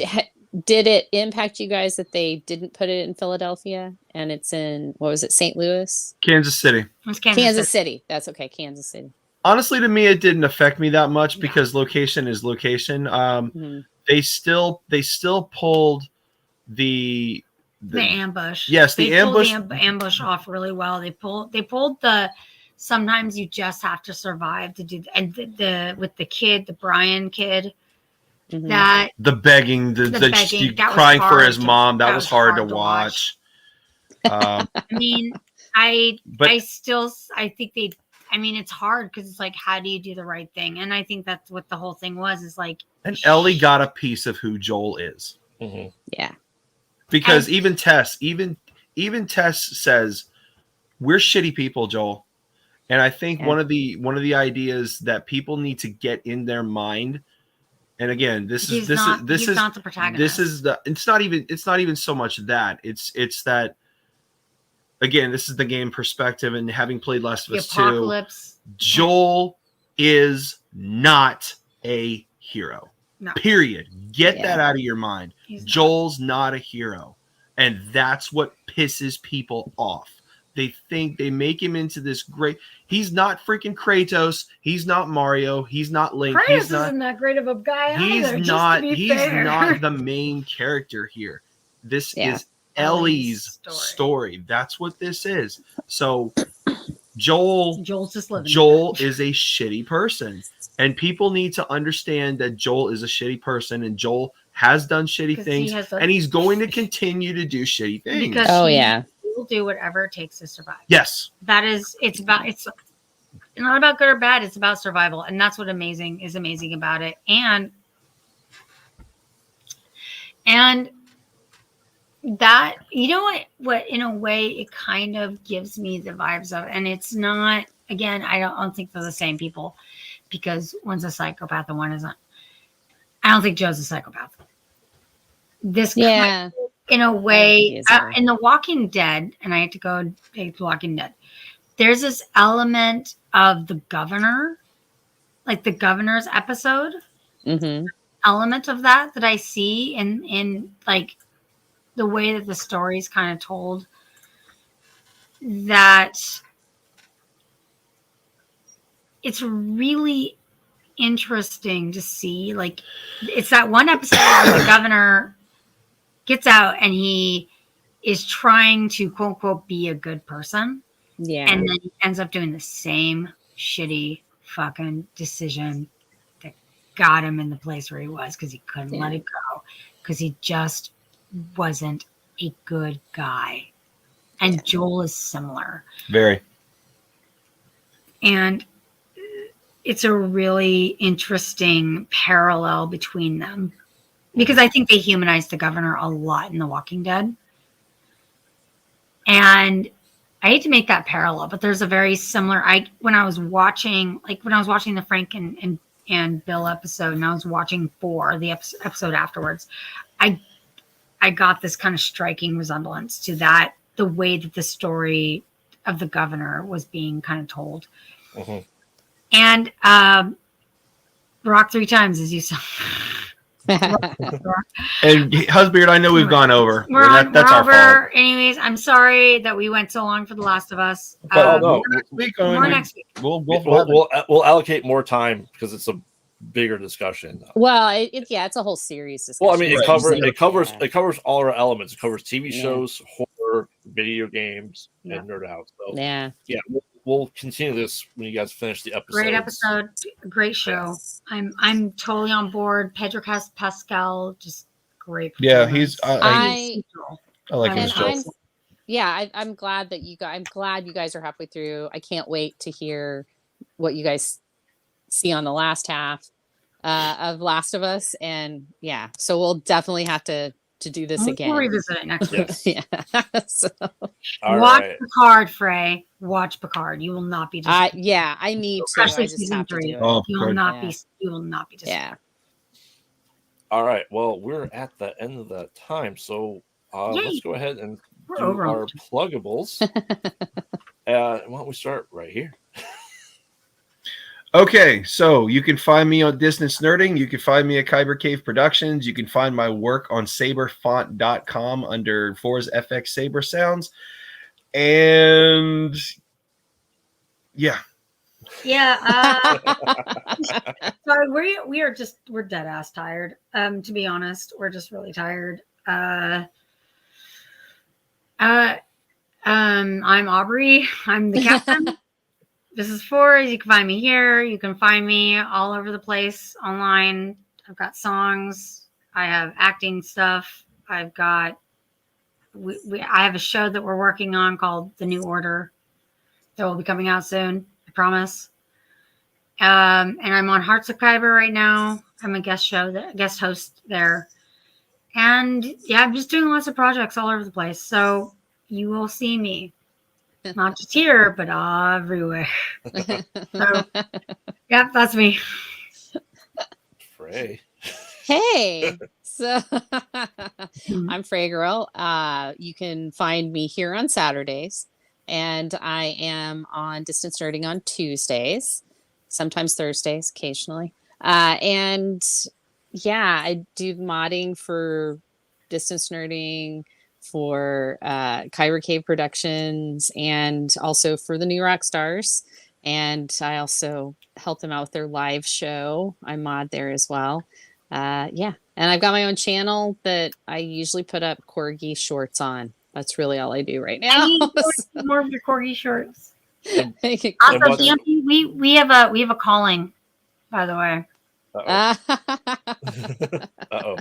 Did it impact you guys that they didn't put it in Philadelphia and it's in, what was it, St. Louis? Kansas City. It was Kansas City. That's okay, Kansas City. Honestly, to me, it didn't affect me that much because location is location. They still pulled the ambush. Yes, the ambush. Pulled the ambush off really well. They pulled the sometimes you just have to survive to do. And with the kid, the Brian kid, that the begging, the begging, that was crying for hard his mom, that was hard to watch. I mean, I think it's hard because it's like, how do you do the right thing? And I think that's what the whole thing was, is like, and Ellie got a piece of who Joel is. Yeah. Because even Tess says, we're shitty people, Joel. And I think one of the ideas that people need to get in their mind, and again, he's not the protagonist. It's not even so much that it's that, again, this is the game perspective, and having played Last of Us 2, Joel is not a hero. No. Period. Get that out of your mind. Joel's not a hero. And that's what pisses people off. They make him into this great. He's not freaking Kratos. He's not Mario. He's not Link. Kratos isn't that great of a guy either. He's not the main character here. This is Ellie's story. That's what this is. So Joel's just living. Joel is a shitty person. And people need to understand that Joel is a shitty person, and Joel has done shitty things, and he's going to continue to do shitty things. Because he will do whatever it takes to survive. Yes. It's not about good or bad, it's about survival. And that's what is amazing about it. And that, you know what in a way it kind of gives me the vibes of, and it's not, again, I don't think they're the same people, because one's a psychopath and one isn't. I don't think Joe's a psychopath. This kind of, in a way, in The Walking Dead, and I had to go take The Walking Dead, there's this element of the governor, like the governor's episode, element of that I see in like the way that the story's kind of told, that it's really interesting to see. Like, it's that one episode where the governor gets out and he is trying to quote unquote be a good person. Yeah. And then he ends up doing the same shitty fucking decision that got him in the place where he was, because he couldn't let it go, because he just wasn't a good guy. And Joel is similar. Very. And it's a really interesting parallel between them, because I think they humanized the governor a lot in The Walking Dead. And I hate to make that parallel, but there's a very similar, when I was watching the Frank and Bill episode, and I was watching 4, the episode afterwards, I got this kind of striking resemblance to that, the way that the story of the governor was being kind of told. And rock 3 times, as you said. And Husbeard, I know we've gone over. That's our fault. Anyways, I'm sorry that we went so long for The Last of Us. No, next week. We'll allocate more time, because it's a bigger discussion. Well, it's a whole series discussion. Well, I mean, it covers all our elements. It covers TV shows, horror, video games, and nerd out. So we'll continue this when you guys finish the episode. Great episode, great show. Yes. I'm totally on board. Pedro Pascal, just great. Yeah, I like his show. I'm glad that I'm glad you guys are halfway through. I can't wait to hear what you guys see on the last half of Last of Us, and so we'll definitely have to do this again. We'll revisit it next week. So. Watch Picard, Frey. Watch Picard. You will not be disappointed. I need to. Especially season 3. You will not be disappointed. Yeah. All right. Well, we're at the end of the time, so let's go ahead and do our pluggables. Why don't we start right here? Okay, so you can find me on Distance Nerding. You can find me at Kyber Cave Productions. You can find my work on saberfont.com under Forza FX Saber Sounds. And sorry, we're dead ass tired. To be honest, we're just really tired. I'm Aubrey. I'm the captain. this is for is you can find me here. You can find me all over the place online. I've got songs. I have acting stuff. I've got I have a show that we're working on called The New Order that will be coming out soon. I promise. And I'm on Hearts of Kyber right now. I'm a guest host there. And yeah, I'm just doing lots of projects all over the place. So you will see me, not just here, but everywhere. So, yeah, that's me. Frey. Hey, so I'm Frey Girl. You can find me here on Saturdays, and I am on Distance Nerding on Tuesdays, sometimes Thursdays, occasionally. And yeah, I do modding for Distance Nerding, for Kyber Cave Productions, and also for the New Rock Stars. And I also help them out with their live show. I mod there as well. Yeah, and I've got my own channel that I usually put up corgi shorts on. That's really all I do right now. I need more of your corgi shorts. And Also, what's- Dampy, we have a calling, by the way. Uh-oh.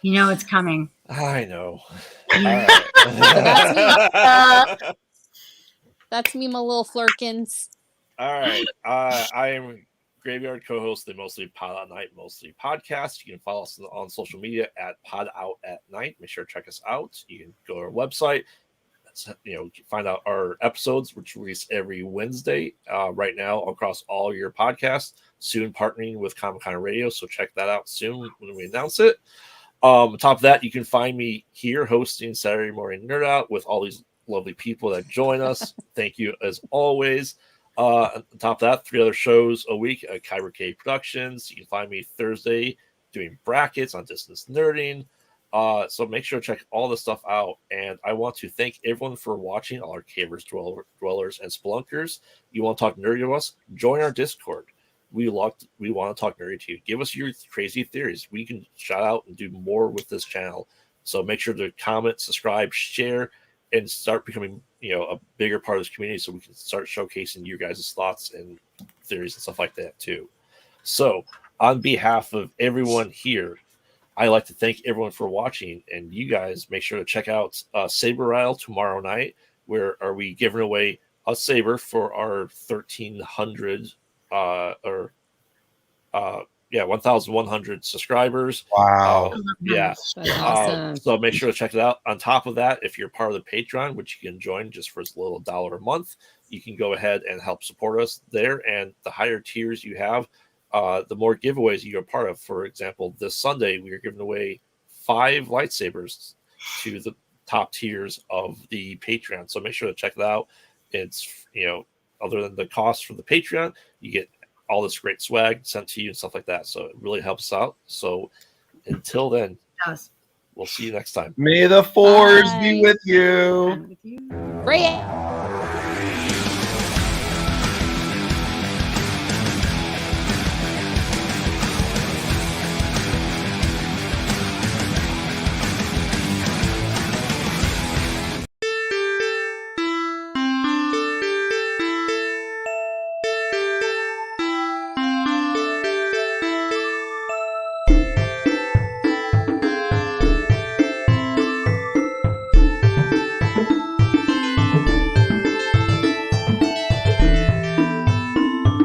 You know it's coming. I know. That's me, my little flirkins. All right. I am Graveyard co-host of the Mostly Pod at Night, Mostly podcast. You can follow us on social media at Pod Out at Night. Make sure to check us out. You can go to our website. Find out our episodes, which release every Wednesday right now across all your podcasts. Soon partnering with Comic Con Radio, so check that out soon when we announce it. On top of that, you can find me here hosting Saturday Morning Nerd Out with all these lovely people that join us. Thank you as always. On top of that, 3 other shows a week at Kyber Cave Productions. You can find me Thursday doing brackets on Distance Nerding. So make sure to check all this stuff out. And I want to thank everyone for watching, all our cavers, dwellers, and spelunkers. You want to talk nerdy to us? Join our Discord. We want to talk nerdy to you. Give us your crazy theories. We can shout out and do more with this channel. So make sure to comment, subscribe, share, and start becoming a bigger part of this community so we can start showcasing your guys' thoughts and theories and stuff like that too. So on behalf of everyone here, I'd like to thank everyone for watching, and you guys make sure to check out Saber Rattle tomorrow night, where are we giving away a saber for our 1,100 subscribers. Wow. Yeah. That's awesome. So make sure to check it out. On top of that, if you're part of the Patreon, which you can join just for as little $1 a month, you can go ahead and help support us there. And the higher tiers you have, the more giveaways you're a part of. For example, this Sunday, we are giving away 5 lightsabers to the top tiers of the Patreon. So make sure to check it out. It's, other than the cost for the Patreon, you get all this great swag sent to you and stuff like that. So it really helps us out. So until then, we'll see you next time. May the force Bye. be with you. Frey.